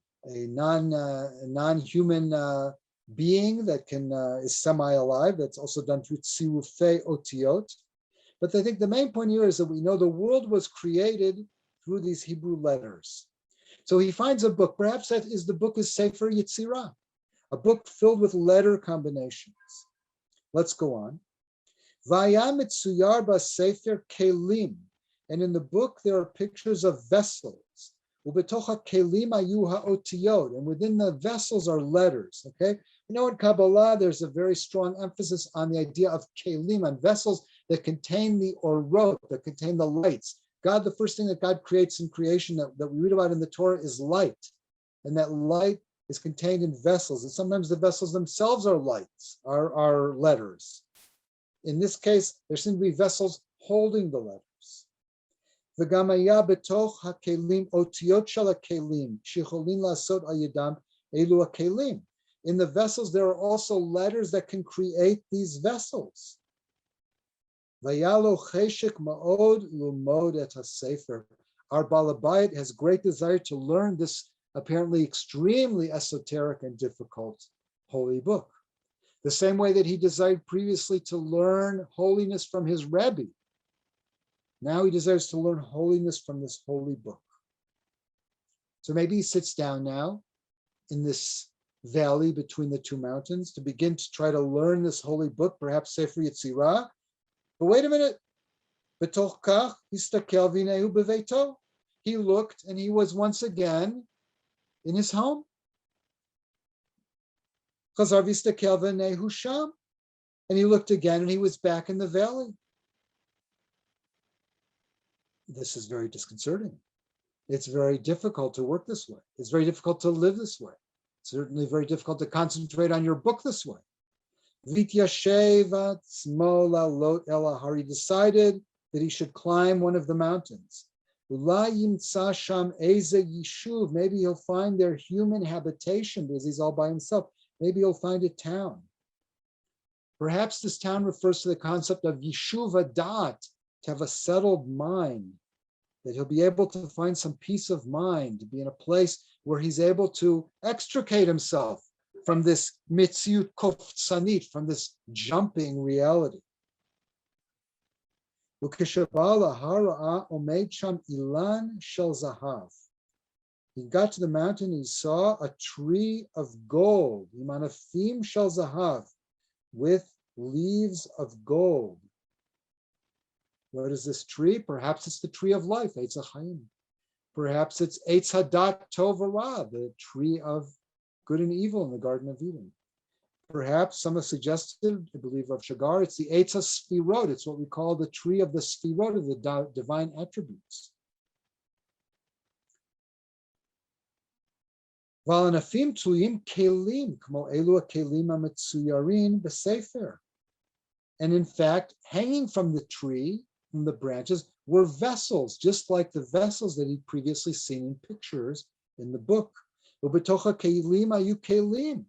non-human being that is semi-alive, that's also done through tzirufei otiot. But I think the main point here is that we know the world was created through these Hebrew letters. So he finds a book, perhaps that is the book is Sefer Yetzirah, a book filled with letter combinations. Let's go on. Vayam etzuyar b'sefer kelim. And in the book, there are pictures of vessels. Ubetocha kelim ayu ha'otiyot. And within the vessels are letters, okay? You know, in Kabbalah, there's a very strong emphasis on the idea of kelim, on vessels that contain the orot, that contain the lights. God, the first thing that God creates in creation that we read about in the Torah is light. And that light is contained in vessels. And sometimes the vessels themselves are lights, are letters. In this case, there seem to be vessels holding the letters. וגם היה בתוך הכלים אותיות של הכלים שיכולים לעשות על ידם אלו הכלים. in the vessels, there are also letters that can create these vessels. Vayalo cheshek ma'od lumod et hasefer. Our Balabayit has great desire to learn this apparently extremely esoteric and difficult holy book. The same way that he desired previously to learn holiness from his Rebbe. Now he desires to learn holiness from this holy book. So maybe he sits down now in this valley between the two mountains to begin to try to learn this holy book, perhaps Sefer Yetzirah. But wait a minute. B'toch kach histakel v'nehu b'veito. He looked and he was once again in his home. Chazar v'histakel v'nehu sham. And he looked again and he was back in the valley. This is very disconcerting. It's very difficult to work this way. It's very difficult to live this way. It's certainly very difficult to concentrate on your book this way. Vityasheva Tzmola Lot Elahar. He decided that he should climb one of the mountains. Maybe he'll find their human habitation because he's all by himself. Maybe he'll find a town. Perhaps this town refers to the concept of Yishuv Da'at, to have a settled mind, that he'll be able to find some peace of mind, to be in a place where he's able to extricate himself from this mitziut koftzanit, from this jumping reality. He got to the mountain, he saw a tree of gold, imanafim shel zahav, with leaves of gold. What is this tree? Perhaps it's the tree of life, Eitz HaChaim. Perhaps it's Eitz Hadat Tov Ra, the tree of good and evil in the Garden of Eden. Perhaps some have suggested, I believe Rav Shagar, it's the Eitz HaSfirot. It's what we call the tree of the Sfirot, of the divine attributes. V'alanafim tuyim kelim, k'mo elu kelim hametzuyarin b'sefer. And in fact, hanging from the tree, from the branches, were vessels, just like the vessels that he'd previously seen in pictures in the book. Ubetocha kelim ayu kelim,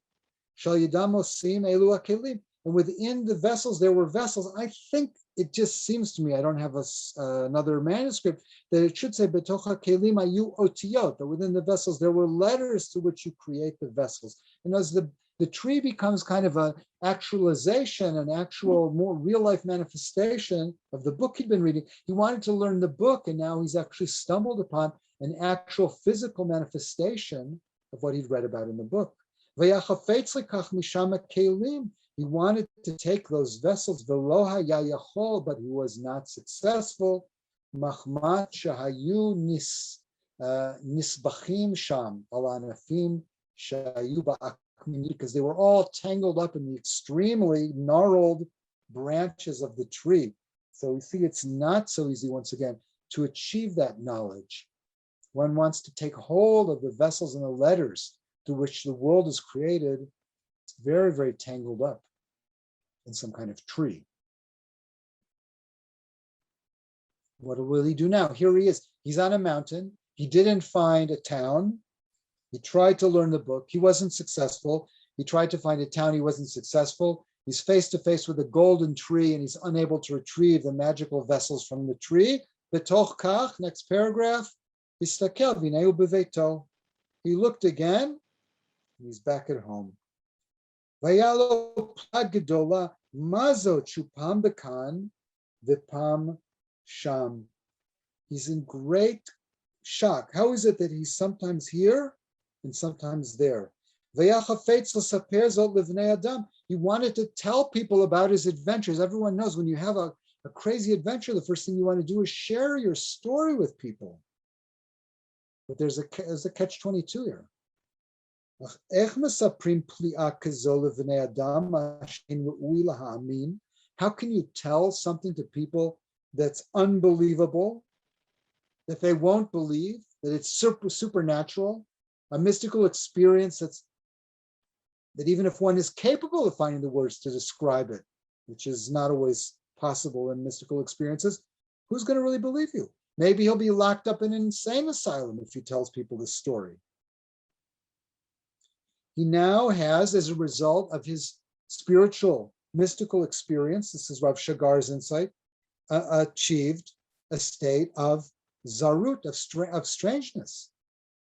shal yadam osim elu kelim. And within the vessels, there were vessels. I think it just seems to me, I don't have another manuscript, that it should say betocha kelim ayu otiyot, that within the vessels there were letters to which you create the vessels. And as the tree becomes kind of an actualization, an actual more real-life manifestation of the book he'd been reading. He wanted to learn the book, and now he's actually stumbled upon an actual physical manifestation of what he'd read about in the book. He wanted to take those vessels, but he was not successful. Because they were all tangled up in the extremely gnarled branches of the tree. So we see it's not so easy, once again, to achieve that knowledge. One wants to take hold of the vessels and the letters through which the world is created. It's very, very tangled up in some kind of tree. What will he do now? Here he is. He's on a mountain. He didn't find a town. He tried to learn the book. He wasn't successful. He tried to find a town. He wasn't successful. He's face to face with a golden tree, and he's unable to retrieve the magical vessels from the tree. Betoch kach, next paragraph, histakel v'nehu b'veito. He looked again, and he's back at home. Vayalo plag gedola mazo chupam bekan v'pam sham. He's in great shock. How is it that he's sometimes here and sometimes there? He wanted to tell people about his adventures. Everyone knows when you have a crazy adventure, the first thing you want to do is share your story with people. But there's a catch-22 here. How can you tell something to people that's unbelievable, that they won't believe, that it's supernatural, a mystical experience that even if one is capable of finding the words to describe it, which is not always possible in mystical experiences, who's going to really believe you? Maybe he'll be locked up in an insane asylum if he tells people this story. He now has, as a result of his spiritual, mystical experience, this is Rav Shagar's insight, achieved a state of zarut, of strangeness.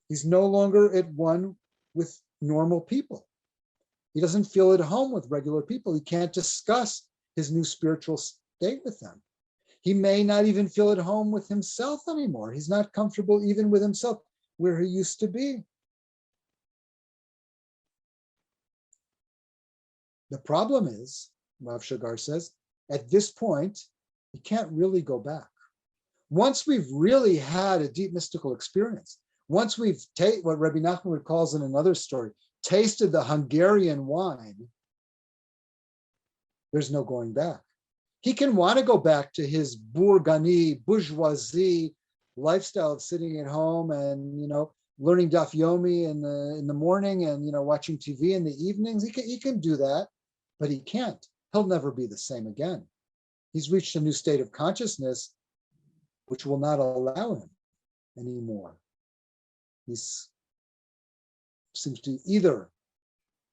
He's no longer at one with normal people. He doesn't feel at home with regular people. He can't discuss his new spiritual state with them. He may not even feel at home with himself anymore. He's not comfortable even with himself where he used to be. The problem is, Rav Shagar says, at this point, he can't really go back. Once we've really had a deep mystical experience, once we've what Rebbe Nachman calls in another story, tasted the Hungarian wine, there's no going back. He can want to go back to his bourgeoisie lifestyle of sitting at home and, learning Daf Yomi in the morning and, watching TV in the evenings. He can do that, but he can't. He'll never be the same again. He's reached a new state of consciousness which will not allow him anymore. He seems to be either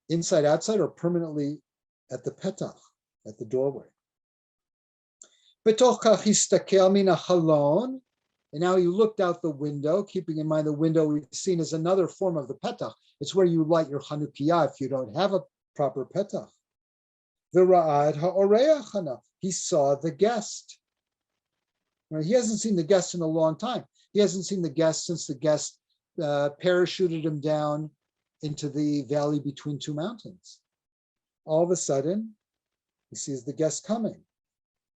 inside, outside, or permanently at the petach, at the doorway. And now he looked out the window, keeping in mind the window we've seen is another form of the petach. It's where you light your Hanukkiah if you don't have a proper petach. He saw the guest. Now, he hasn't seen the guest in a long time. He hasn't seen the guest since the guest parachuted him down into the valley between two mountains. All of a sudden, he sees the guest coming.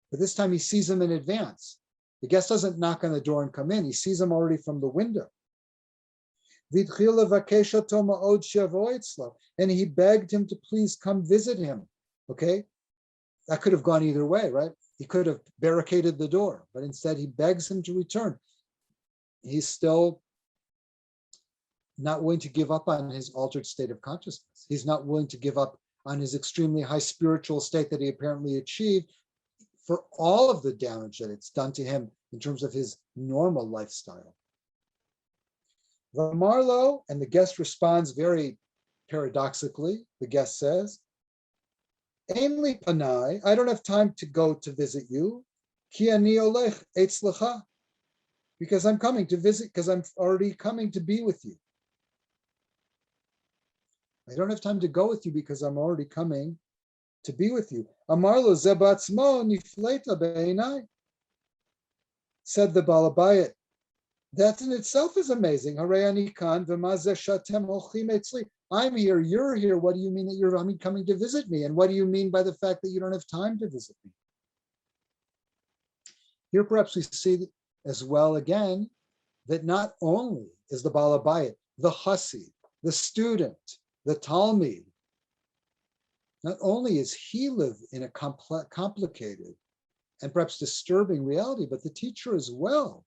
But this time he sees him in advance. The guest doesn't knock on the door and come in. He sees him already from the window. And he begged him to please come visit him. Okay? That could have gone either way, right? He could have barricaded the door, but instead he begs him to return. He's still not willing to give up on his altered state of consciousness. He's not willing to give up on his extremely high spiritual state that he apparently achieved for all of the damage that it's done to him in terms of his normal lifestyle. Marlo, and the guest responds very paradoxically. The guest says, Ainli panai, I don't have time to go to visit you. Ki ani olech etzlecha, because I'm coming to visit, because I'm already coming to be with you. I don't have time to go with you because I'm already coming to be with you. Amarlo zebatzmo nifleta be'enai. Said the Balabayit, that in itself is amazing. I'm here, you're here. What do you mean that you're coming to visit me? And what do you mean by the fact that you don't have time to visit me? Here perhaps we see as well again that not only is the Balabayit, the Hasid, the student, the Talmid, not only is he live in a complicated and perhaps disturbing reality, but the teacher as well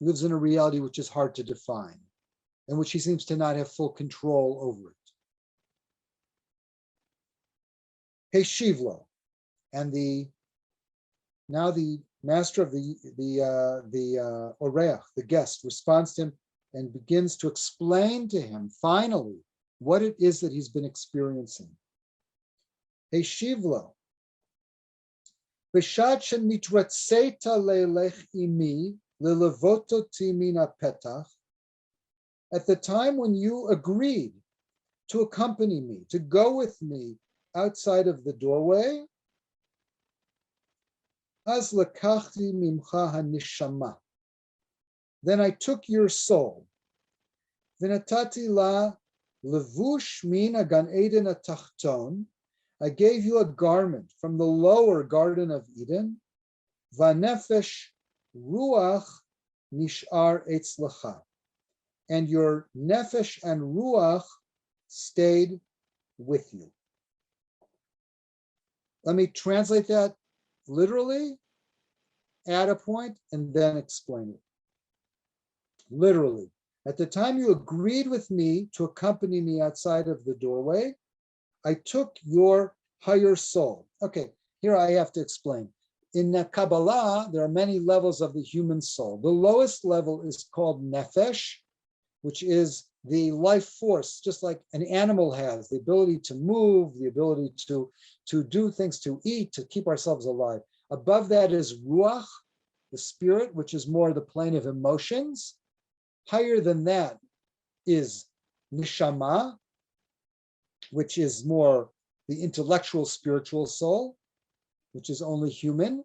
lives in a reality which is hard to define and which he seems to not have full control over it. Heshivlo, and now the master of the oreach, the guest, responds to him and begins to explain to him finally what it is that he's been experiencing. Heshivlo, B'shat shenitratzeta leilech imi lelevototi mina petach. At the time when you agreed to accompany me, to go with me outside of the doorway, az lekachti mimcha hanishama. Then I took your soul. V'natati la levush min Gan Eden atachton. I gave you a garment from the lower Garden of Eden. Vanefesh ruach nishar etzlecha. And your nefesh and ruach stayed with you. Let me translate that literally, add a point, and then explain it. Literally, at the time you agreed with me to accompany me outside of the doorway, I took your higher soul. Okay, here I have to explain. In the Kabbalah, there are many levels of the human soul. The lowest level is called nefesh, which is the life force, just like an animal has, the ability to move, the ability to do things, to eat, to keep ourselves alive. Above that is ruach, the spirit, which is more the plane of emotions. Higher than that is neshama, which is more the intellectual spiritual soul, which is only human.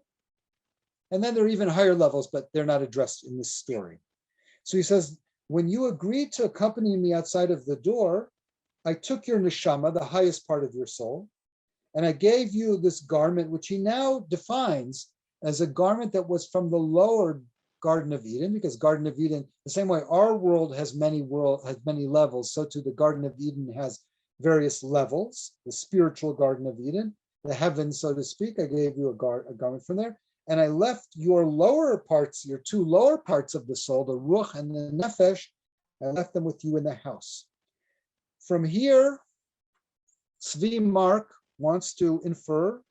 And then there are even higher levels, but they're not addressed in this story. So he says, when you agreed to accompany me outside of the door, I took your neshama, the highest part of your soul, and I gave you this garment, which he now defines as a garment that was from the lower Garden of Eden, because Garden of Eden, the same way our world has many levels, so too the Garden of Eden has various levels. The spiritual Garden of Eden, the heavens, so to speak, I gave you a garment from there. And I left your lower parts, your two lower parts of the soul, the ruach and the nefesh, I left them with you in the house. From here, Zvi Mark wants to infer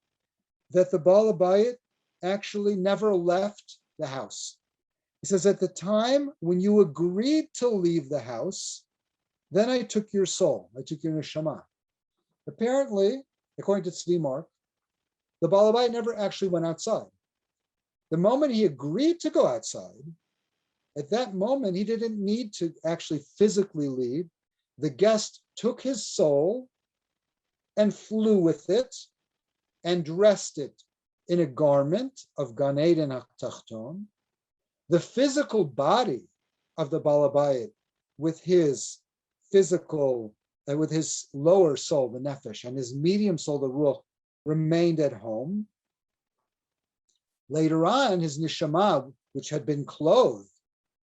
that the Baal Habayit actually never left the house. He says, at the time when you agreed to leave the house, then I took your soul, I took your neshama. Apparently, according to Zvi Mark, the Baal Habayit never actually went outside. The moment he agreed to go outside, at that moment, he didn't need to actually physically leave. The guest took his soul and flew with it and dressed it in a garment of Gan Eden HaTachton. The physical body of the Baal Habayit with his physical, with his lower soul, the nefesh, and his medium soul, the ruach, remained at home. Later on, his neshama, which had been clothed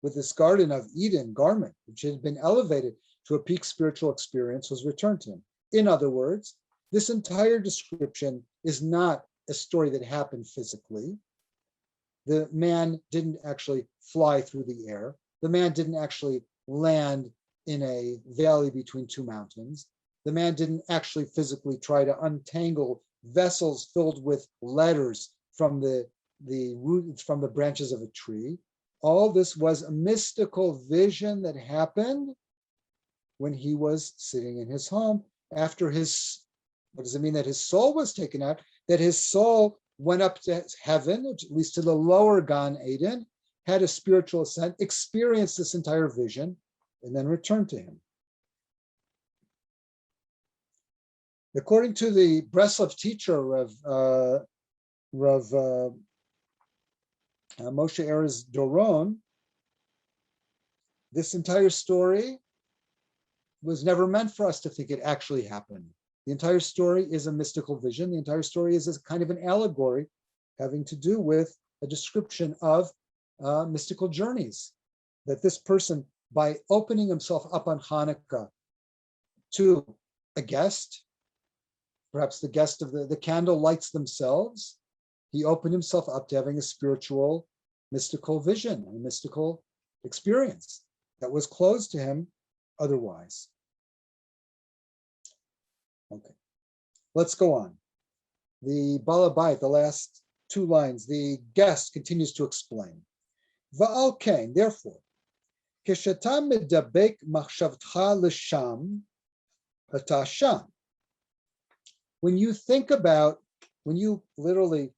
with this Garden of Eden garment, which had been elevated to a peak spiritual experience, was returned to him. In other words, this entire description is not a story that happened physically. The man didn't actually fly through the air. The man didn't actually land in a valley between two mountains. The man didn't actually physically try to untangle vessels filled with letters from the root, from the branches of a tree. All this was a mystical vision that happened when he was sitting in his home after his, what does it mean that his soul was taken out? That his soul went up to heaven, at least to the lower Gan Eden, had a spiritual ascent, experienced this entire vision, and then returned to him. According to the Breslov teacher of Moshe Erez Doron, this entire story was never meant for us to think it actually happened. The entire story is a mystical vision. The entire story is a kind of an allegory having to do with a description of mystical journeys. That this person, by opening himself up on Hanukkah to a guest, perhaps the guest of the candle lights themselves, he opened himself up to having a spiritual, mystical vision, a mystical experience that was closed to him otherwise. Okay, let's go on. The Baal Habayit, the last two lines, the guest continues to explain. Va'al kain, therefore, כשאתה מדבק מחשבתך לשם, אתה שם. When you think about, when you literally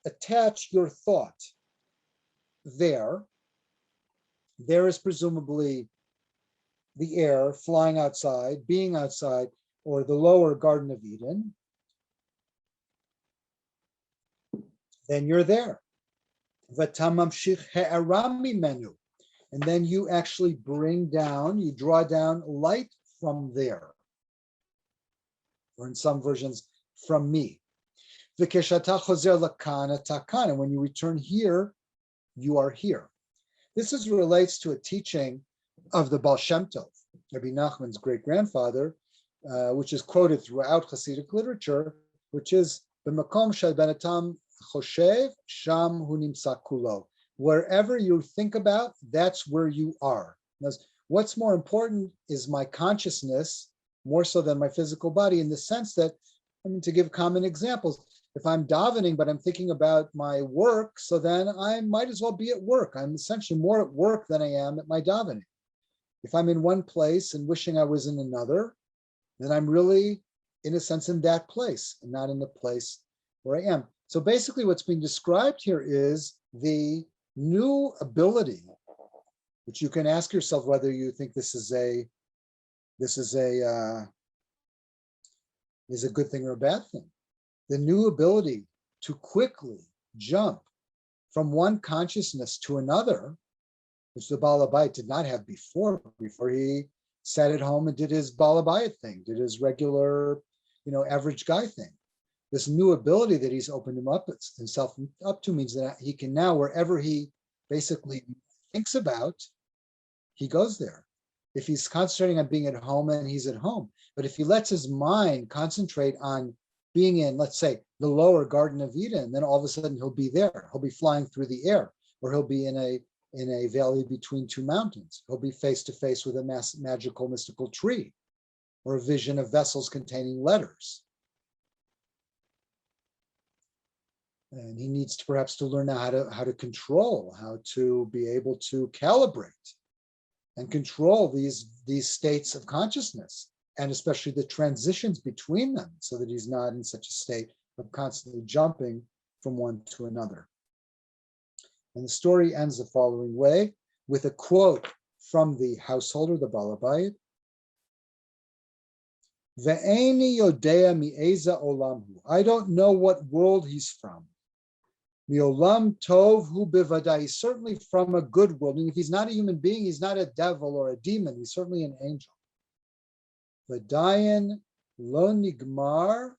attach your thought there is presumably the air, flying outside, being outside, or the lower Garden of Eden, then you're there. And then you actually bring down, you draw down light from there. Or in some versions, from me. And when you return here, you are here. This relates to a teaching of the Baal Shem Tov, Rebbe Nachman's great-grandfather, which is quoted throughout Hasidic literature, which is "B'makom shel ben atam choshev, sham hu nimsa kulo." Wherever you think about, that's where you are. What's more important is my consciousness, more so than my physical body, in the sense that, to give common examples, if I'm davening, but I'm thinking about my work, so then I might as well be at work. I'm essentially more at work than I am at my davening. If I'm in one place and wishing I was in another, then I'm really, in a sense, in that place and not in the place where I am. So basically what's being described here is the new ability, which you can ask yourself whether you think this is a good thing or a bad thing. The new ability to quickly jump from one consciousness to another, which the Baal Habayit did not have before he sat at home and did his Baal Habayit thing, did his regular, average guy thing. This new ability that he's opened himself up to means that he can now, wherever he basically thinks about, he goes there. If he's concentrating on being at home, then he's at home. But if he lets his mind concentrate on being in, let's say, the lower Garden of Eden, then all of a sudden he'll be there. He'll be flying through the air, or he'll be in a valley between two mountains. He'll be face to face with a magical, mystical tree, or a vision of vessels containing letters. And he needs to perhaps to learn how to control, how to be able to calibrate and control these states of consciousness, and especially the transitions between them, so that he's not in such a state of constantly jumping from one to another. And the story ends the following way, with a quote from the householder, the Baal Habayit. Ve'eni yodea mi'eza olam hu. I don't know what world he's from. Mi'olam tov hu bivadai. He's certainly from a good world. And if he's not a human being, he's not a devil or a demon. He's certainly an angel. V'dayan lo nigmar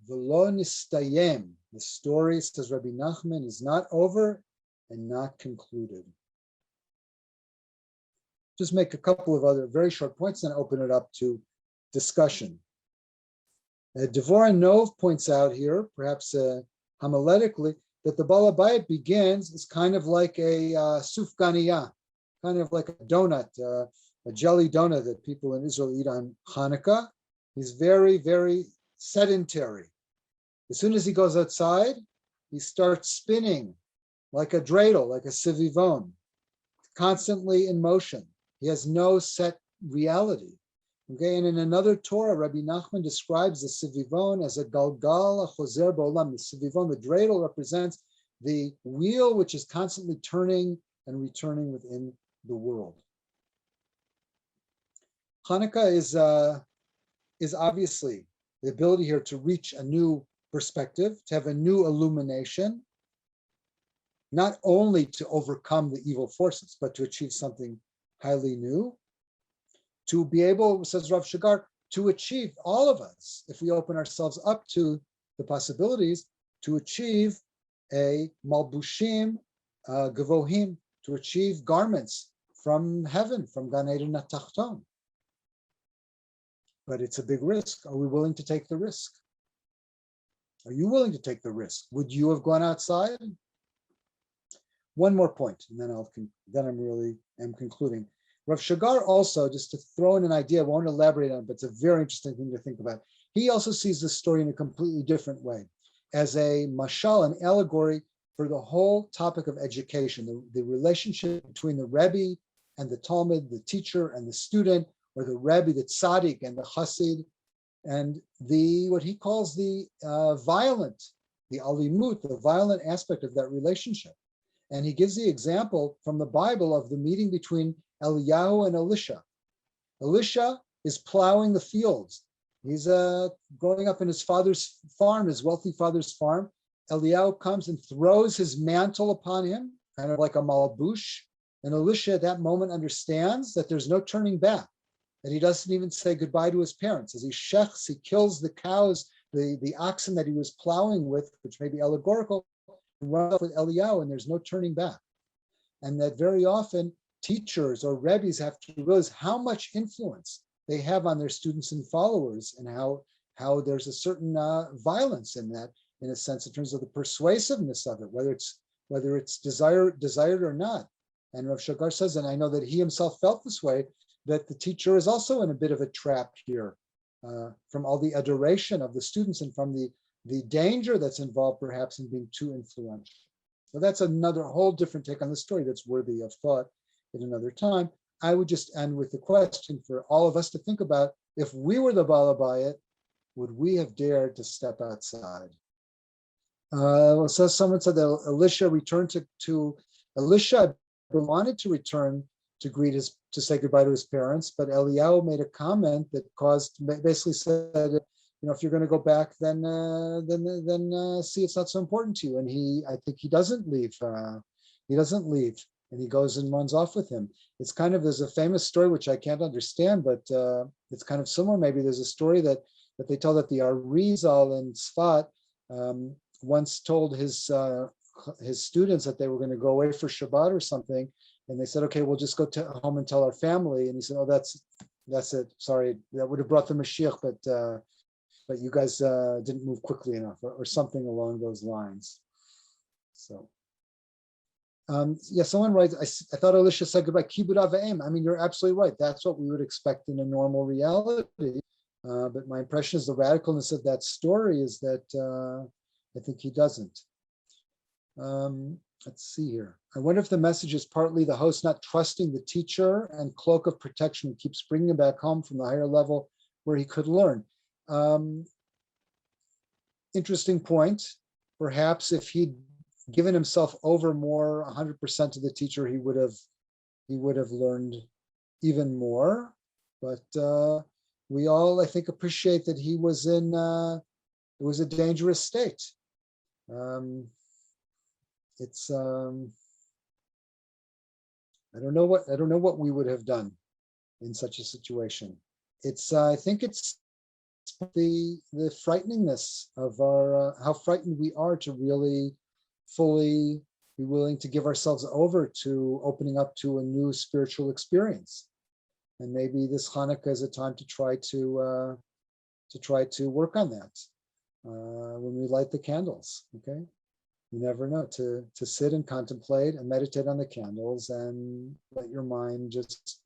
v'lo nistayem. The story, says Rebbe Nachman, is not over and not concluded. Just make a couple of other very short points and open it up to discussion. Devorah Nov points out here, perhaps homiletically, that the Baal Habayit begins as kind of like a sufganiyah, kind of like a donut, a jelly donut that people in Israel eat on Hanukkah. He's very, very sedentary. As soon as he goes outside, he starts spinning like a dreidel, like a sivivon, constantly in motion. He has no set reality. Okay, and in another Torah, Rabbi Nachman describes the sivivon as a galgal achozer ba'olam. The sivivon, the dreidel, represents the wheel which is constantly turning and returning within the world. Hanukkah is obviously the ability here to reach a new perspective, to have a new illumination, not only to overcome the evil forces, but to achieve something highly new. To be able, says Rav Shigar, to achieve, all of us, if we open ourselves up to the possibilities, to achieve a malbushim gavohim, to achieve garments from heaven, from Gan Eden Tachton. But it's a big risk. Are we willing to take the risk? Are you willing to take the risk? Would you have gone outside? One more point, and then I'm concluding. Rav Shigar also, just to throw in an idea, I won't elaborate on it, but it's a very interesting thing to think about. He also sees this story in a completely different way, as a mashal, an allegory for the whole topic of education, the relationship between the Rebbe and the Talmud, the teacher and the student, or the Rebbe, the tzaddik and the Hasid, and what he calls the violent, the alimut, the violent aspect of that relationship. And he gives the example from the Bible of the meeting between Eliyahu and Elisha. Elisha is plowing the fields. He's growing up in his father's farm, his wealthy father's farm. Eliyahu comes and throws his mantle upon him, kind of like a malbush. And Elisha at that moment understands that there's no turning back, that he doesn't even say goodbye to his parents. As he shechs, he kills the cows, the oxen that he was plowing with, which may be allegorical, and runs off with Eliyahu, and there's no turning back. And that very often teachers or rebbes have to realize how much influence they have on their students and followers, and how there's a certain violence in that, in a sense, in terms of the persuasiveness of it, whether it's desired or not. And Rav Shigar says, and I know that he himself felt this way, that the teacher is also in a bit of a trap here, from all the adoration of the students and from the danger that's involved perhaps in being too influential. So that's another whole different take on the story that's worthy of thought at another time. I would just end with the question for all of us to think about: if we were the Baal Bayit, would we have dared to step outside? So someone said that Elisha returned to Elisha wanted to return to to say goodbye to his parents, but Eliyahu made a comment that basically said, if you're going to go back, then see, it's not so important to you. And I think he doesn't leave. He doesn't leave, and he goes and runs off with him. It's there's a famous story which I can't understand, but it's kind of similar. Maybe there's a story that they tell that the Arizal in Tzfat once told his students that they were going to go away for Shabbat or something, and they said, "Okay, we'll just go home and tell our family." And he said, "Oh, that's it. Sorry, that would have brought the Mashiach, but you guys didn't move quickly enough," or something along those lines. So, someone writes, I thought Elisha said goodbye. Kibud avayim. I mean, you're absolutely right. That's what we would expect in a normal reality. But my impression is the radicalness of that story is that I think he doesn't. Let's see here. I wonder if the message is partly the host not trusting the teacher and cloak of protection keeps bringing him back home from the higher level where he could learn. Interesting point. Perhaps if he'd given himself over more 100% to the teacher, he would have learned even more. But we all, I think, appreciate that he was in it was a dangerous state. It's I don't know what we would have done in such a situation. I think it's the frighteningness of our how frightened we are to really fully be willing to give ourselves over to opening up to a new spiritual experience. And maybe this Hanukkah is a time to try to work on that when we light the candles. Okay. You never know, to sit and contemplate and meditate on the candles and let your mind just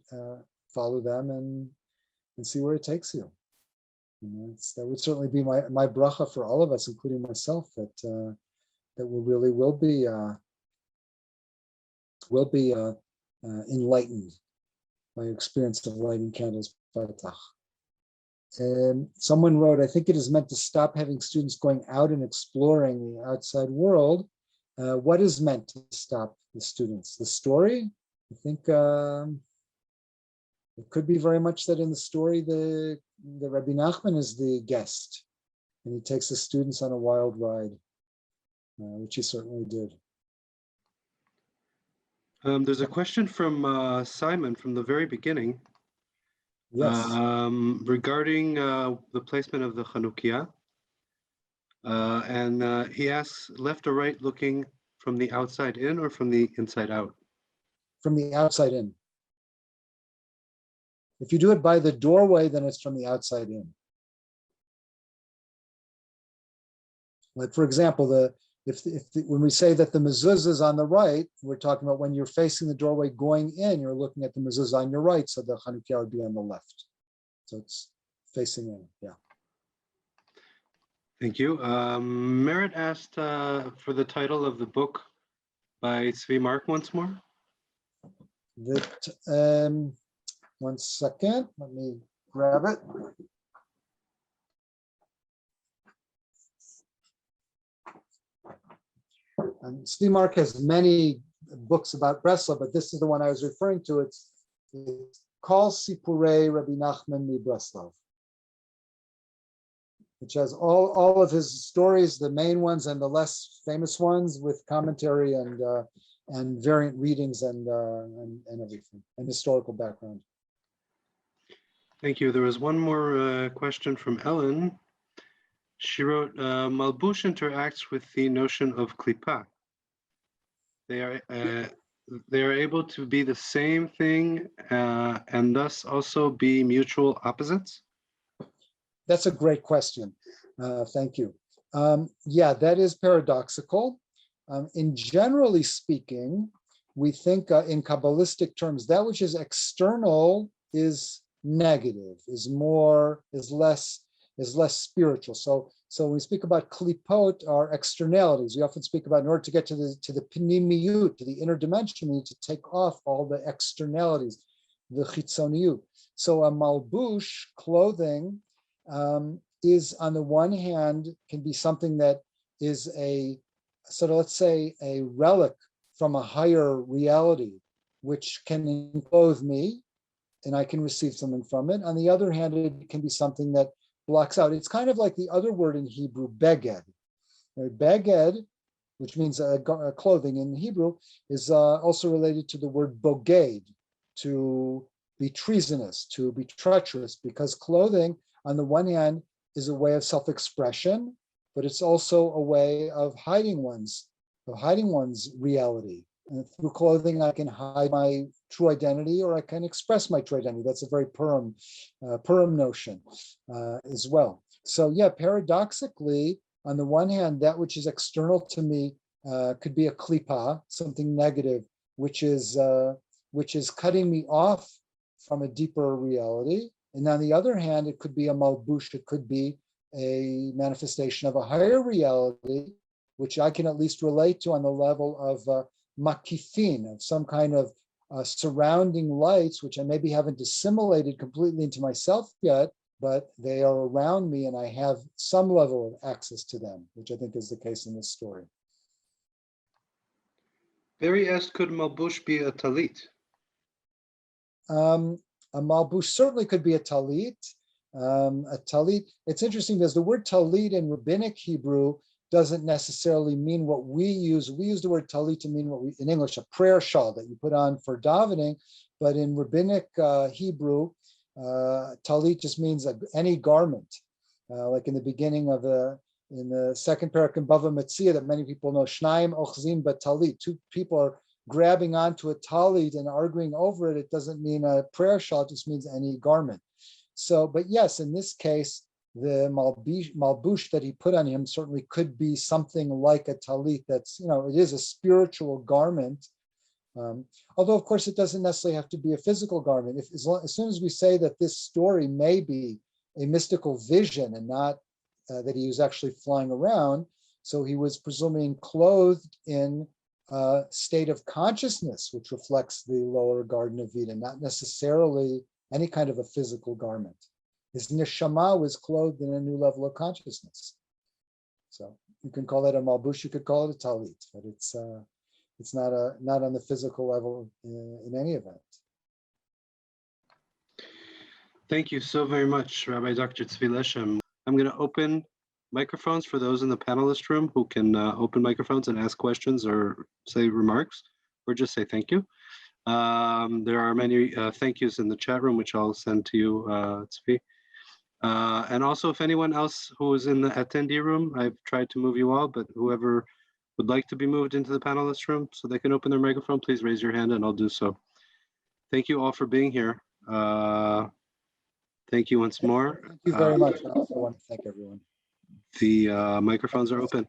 follow them and see where it takes you. That would certainly be my bracha for all of us, including myself, that we really will be enlightened by experience of lighting candles. Someone wrote, I think it is meant to stop having students going out and exploring the outside world. What is meant to stop the students? The story? I think it could be very much that in the story, the Rebbe Nachman is the guest, and he takes the students on a wild ride, which he certainly did. There's a question from Simon from the very beginning. Yes. Regarding the placement of the Hanukkiah. And he asks, left or right looking from the outside in or from the inside out? From the outside in. If you do it by the doorway, then it's from the outside in. Like, for example, when we say that the mezuzah is on the right, we're talking about when you're facing the doorway going in, you're looking at the mezuzah on your right, so the Hanukkiah would be on the left. So it's facing in, yeah. Thank you. Merit asked for the title of the book by Zvi Mark once more. One second, let me grab it. Zvi Mark has many books about Breslov, but this is the one I was referring to. It's Kol Sipurei Rebbe Nachman of Breslov, which has all of his stories, the main ones and the less famous ones, with commentary and variant readings and everything, and historical background. Thank you. There was one more question from Ellen. She wrote, Malbush interacts with the notion of klipa. They are able to be the same thing and thus also be mutual opposites? That's a great question. Thank you. Yeah, that is paradoxical. In generally speaking, we think in Kabbalistic terms, that which is external is negative, is less spiritual. So when we speak about klipot, our externalities, we often speak about, in order to get to the pnimiyut, to the inner dimension, we need to take off all the externalities. v'chitzoniyut. So a malbush, clothing, is on the one hand can be something that is let's say a relic from a higher reality, which can enclose me and I can receive something from it. On the other hand, it can be something that blocks out. It's kind of like the other word in Hebrew, beged. Beged, which means clothing in Hebrew, is also related to the word boged, to be treasonous, to be treacherous, because clothing, on the one hand, is a way of self-expression, but it's also a way of hiding one's reality. And through clothing, I can hide my true identity, or I can express my true identity. That's a very Purim notion as well. So yeah, paradoxically, on the one hand, that which is external to me could be a klipa, something negative, which is cutting me off from a deeper reality. And on the other hand, it could be a malbush. It could be a manifestation of a higher reality, which I can at least relate to on the level of makifin, of some kind of surrounding lights, which I maybe haven't assimilated completely into myself yet, but they are around me and I have some level of access to them, which I think is the case in this story. Barry asked, could malbush be a talit? A malbush certainly could be a talit. A talit, it's interesting because the word talit in rabbinic Hebrew doesn't necessarily mean what we use. We use the word talit to mean what we, in English, a prayer shawl that you put on for davening, but in rabbinic Hebrew, talit just means any garment. Like in the beginning of in the second parak in Bava Metzia that many people know, Shnaim ochzin batalit, two people are grabbing onto a talit and arguing over it. It doesn't mean a prayer shawl, it just means any garment. So, but yes, in this case, the malbush that he put on him certainly could be something like a talit. That's, it is a spiritual garment. Although, of course, it doesn't necessarily have to be a physical garment. As soon as we say that this story may be a mystical vision and not that he was actually flying around, so he was presuming clothed in a state of consciousness, which reflects the lower Garden of Eden, not necessarily any kind of a physical garment. His neshama was clothed in a new level of consciousness. So you can call that a malbush, you could call it a talit, but it's not on the physical level in any event. Thank you so very much, Rabbi Dr. Zvi Leshem. I'm going to open microphones for those in the panelist room who can open microphones and ask questions or say remarks or just say thank you. There are many thank yous in the chat room, which I'll send to you, Zvi. And also, if anyone else who is in the attendee room, I've tried to move you all, but whoever would like to be moved into the panelist room so they can open their microphone, please raise your hand and I'll do so. Thank you all for being here. Thank you once more. Thank you very much. I also want to thank everyone. The microphones are open.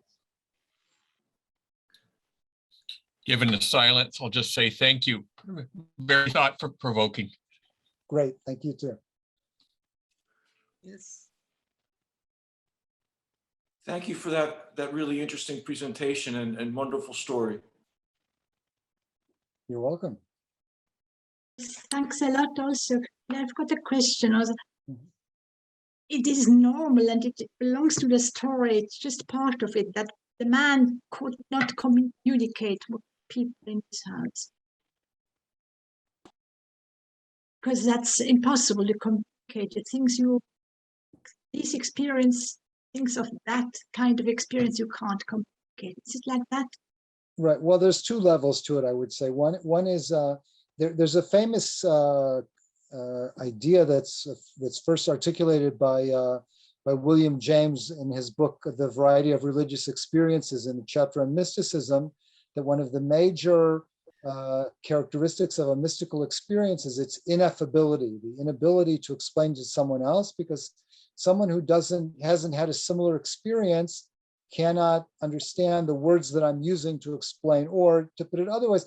Given the silence, I'll just say thank you. Very thought-provoking. Great, thank you too. Yes. Thank you for that really interesting presentation and wonderful story. You're welcome. Thanks a lot also. I've got a question. It is normal and it belongs to the story. It's just part of it that the man could not communicate with people in his house. Because that's impossible to communicate. These experience, things of that kind of experience you can't communicate. Is it like that? Right. Well, there's two levels to it, I would say. One is there's a famous idea that's first articulated by William James in his book, The Variety of Religious Experiences, in the chapter on mysticism, that one of the major characteristics of a mystical experience is its ineffability, the inability to explain to someone else, because someone who hasn't had a similar experience cannot understand the words that I'm using to explain, or to put it otherwise,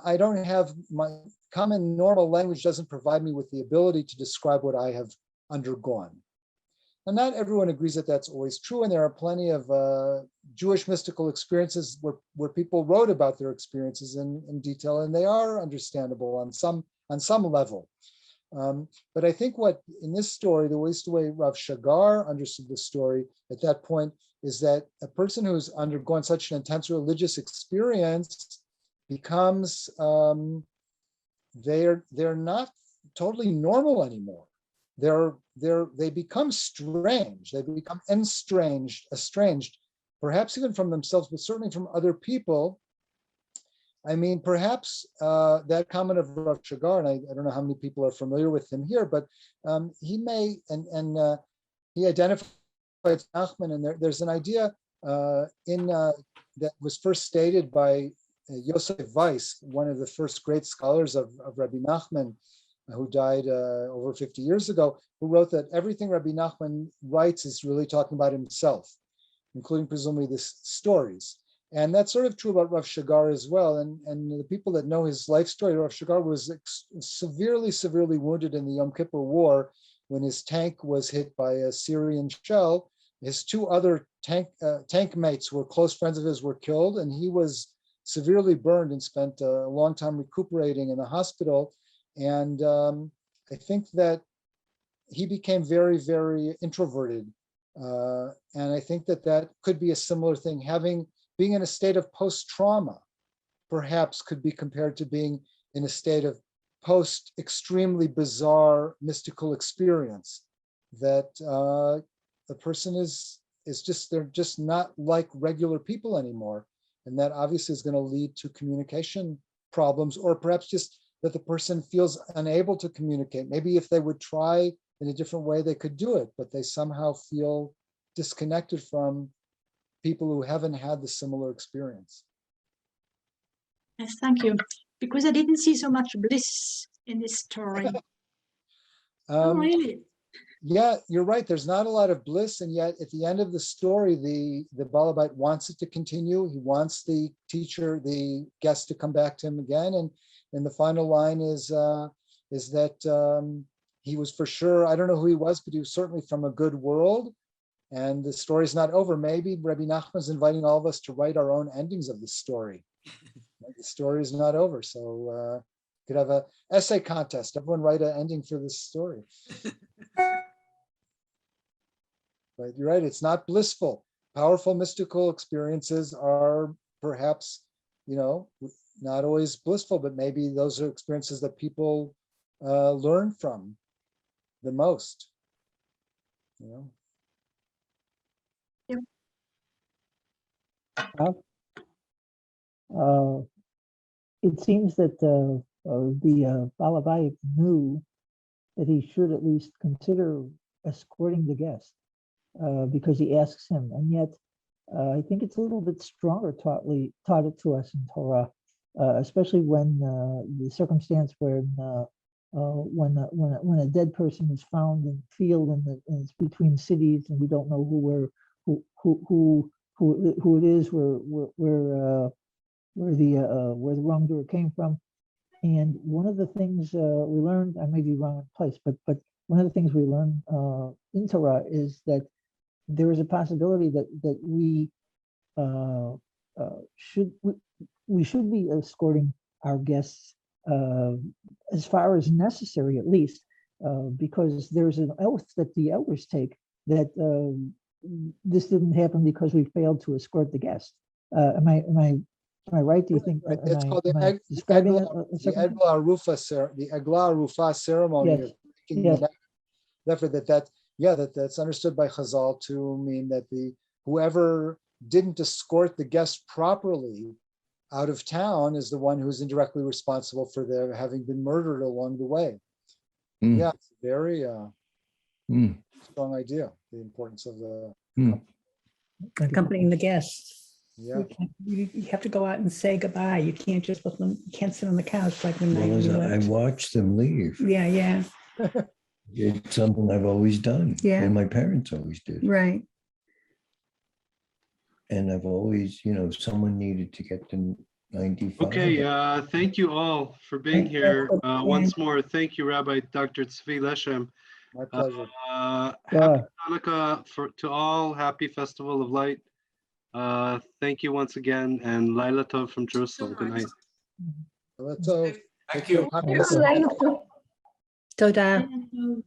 I don't have my common normal language doesn't provide me with the ability to describe what I have undergone. And not everyone agrees that that's always true. And there are plenty of Jewish mystical experiences where people wrote about their experiences in detail, and they are understandable on some level. But I think what in this story, the way Rav Shagar understood the story at that point is that a person who's undergone such an intense religious experience becomes, they're not totally normal anymore. They become strange. They become estranged, perhaps even from themselves, but certainly from other people. I mean, perhaps that comment of Rav Shagar, and I don't know how many people are familiar with him here, but he may, and he identified Nachman, and there's an idea that was first stated by Yosef Weiss, one of the first great scholars of Rebbe Nachman, who died over 50 years ago, who wrote that everything Rebbe Nachman writes is really talking about himself, including presumably the stories. And that's sort of true about Rav Shagar as well. And the people that know his life story, Rav Shagar was severely wounded in the Yom Kippur War when his tank was hit by a Syrian shell. His two other tank mates who were close friends of his were killed, and he was severely burned and spent a long time recuperating in the hospital. And I think that he became very, very introverted. And I think that could be a similar thing. Being in a state of post-trauma perhaps could be compared to being in a state of post-extremely bizarre mystical experience, that the person they're just not like regular people anymore. And that obviously is going to lead to communication problems, or perhaps just that the person feels unable to communicate. Maybe if they would try in a different way, they could do it, but they somehow feel disconnected from people who haven't had the similar experience. Yes, thank you. Because I didn't see so much bliss in this story. Oh, really? Yeah, you're right. There's not a lot of bliss, and yet at the end of the story, the Balabite wants it to continue. He wants the teacher, the guest, to come back to him again. And the final line is that he was for sure, I don't know who he was, but he was certainly from a good world. And the story's not over. Maybe Rebbe Nachman is inviting all of us to write our own endings of the story. The story is not over, so could have an essay contest. Everyone write an ending for this story. But you're right, it's not blissful. Powerful mystical experiences are perhaps, not always blissful, but maybe those are experiences that people learn from the most. It seems that the Balabait knew that he should at least consider escorting the guest because he asks him, and yet I think it's a little bit stronger taught it to us in Torah, especially when the circumstance when a dead person is found in the field and it's between cities and we don't know who it is, where the wrongdoer came from. And one of the things we learned, I may be wrong in place, but one of the things we learned in Torah is that there is a possibility that we should be escorting our guests as far as necessary, at least, because there's an oath that the elders take that this didn't happen because we failed to escort the guest. Am I right? Do you think? Right. It's called the Eglah Arufah ceremony. Yes. That's understood by Chazal to mean that whoever didn't escort the guest properly out of town is the one who's indirectly responsible for their having been murdered along the way. Yeah, it's a very strong idea, the importance of accompanying the guests. Yeah, you have to go out and say goodbye. You can't just let them. You can't sit on the couch like when I watch them leave. Yeah. It's something I've always done. Yeah, and my parents always did. Right. And I've always, someone needed to get to 95. Okay, thank you all for being here. Once more, thank you, Rabbi Dr. Zvi Leshem. My pleasure. Happy Hanukkah to all. Happy Festival of Light. Thank you once again, and Laila Tov from Jerusalem. Good night. So, Thank you. Happy Toda. Thank you.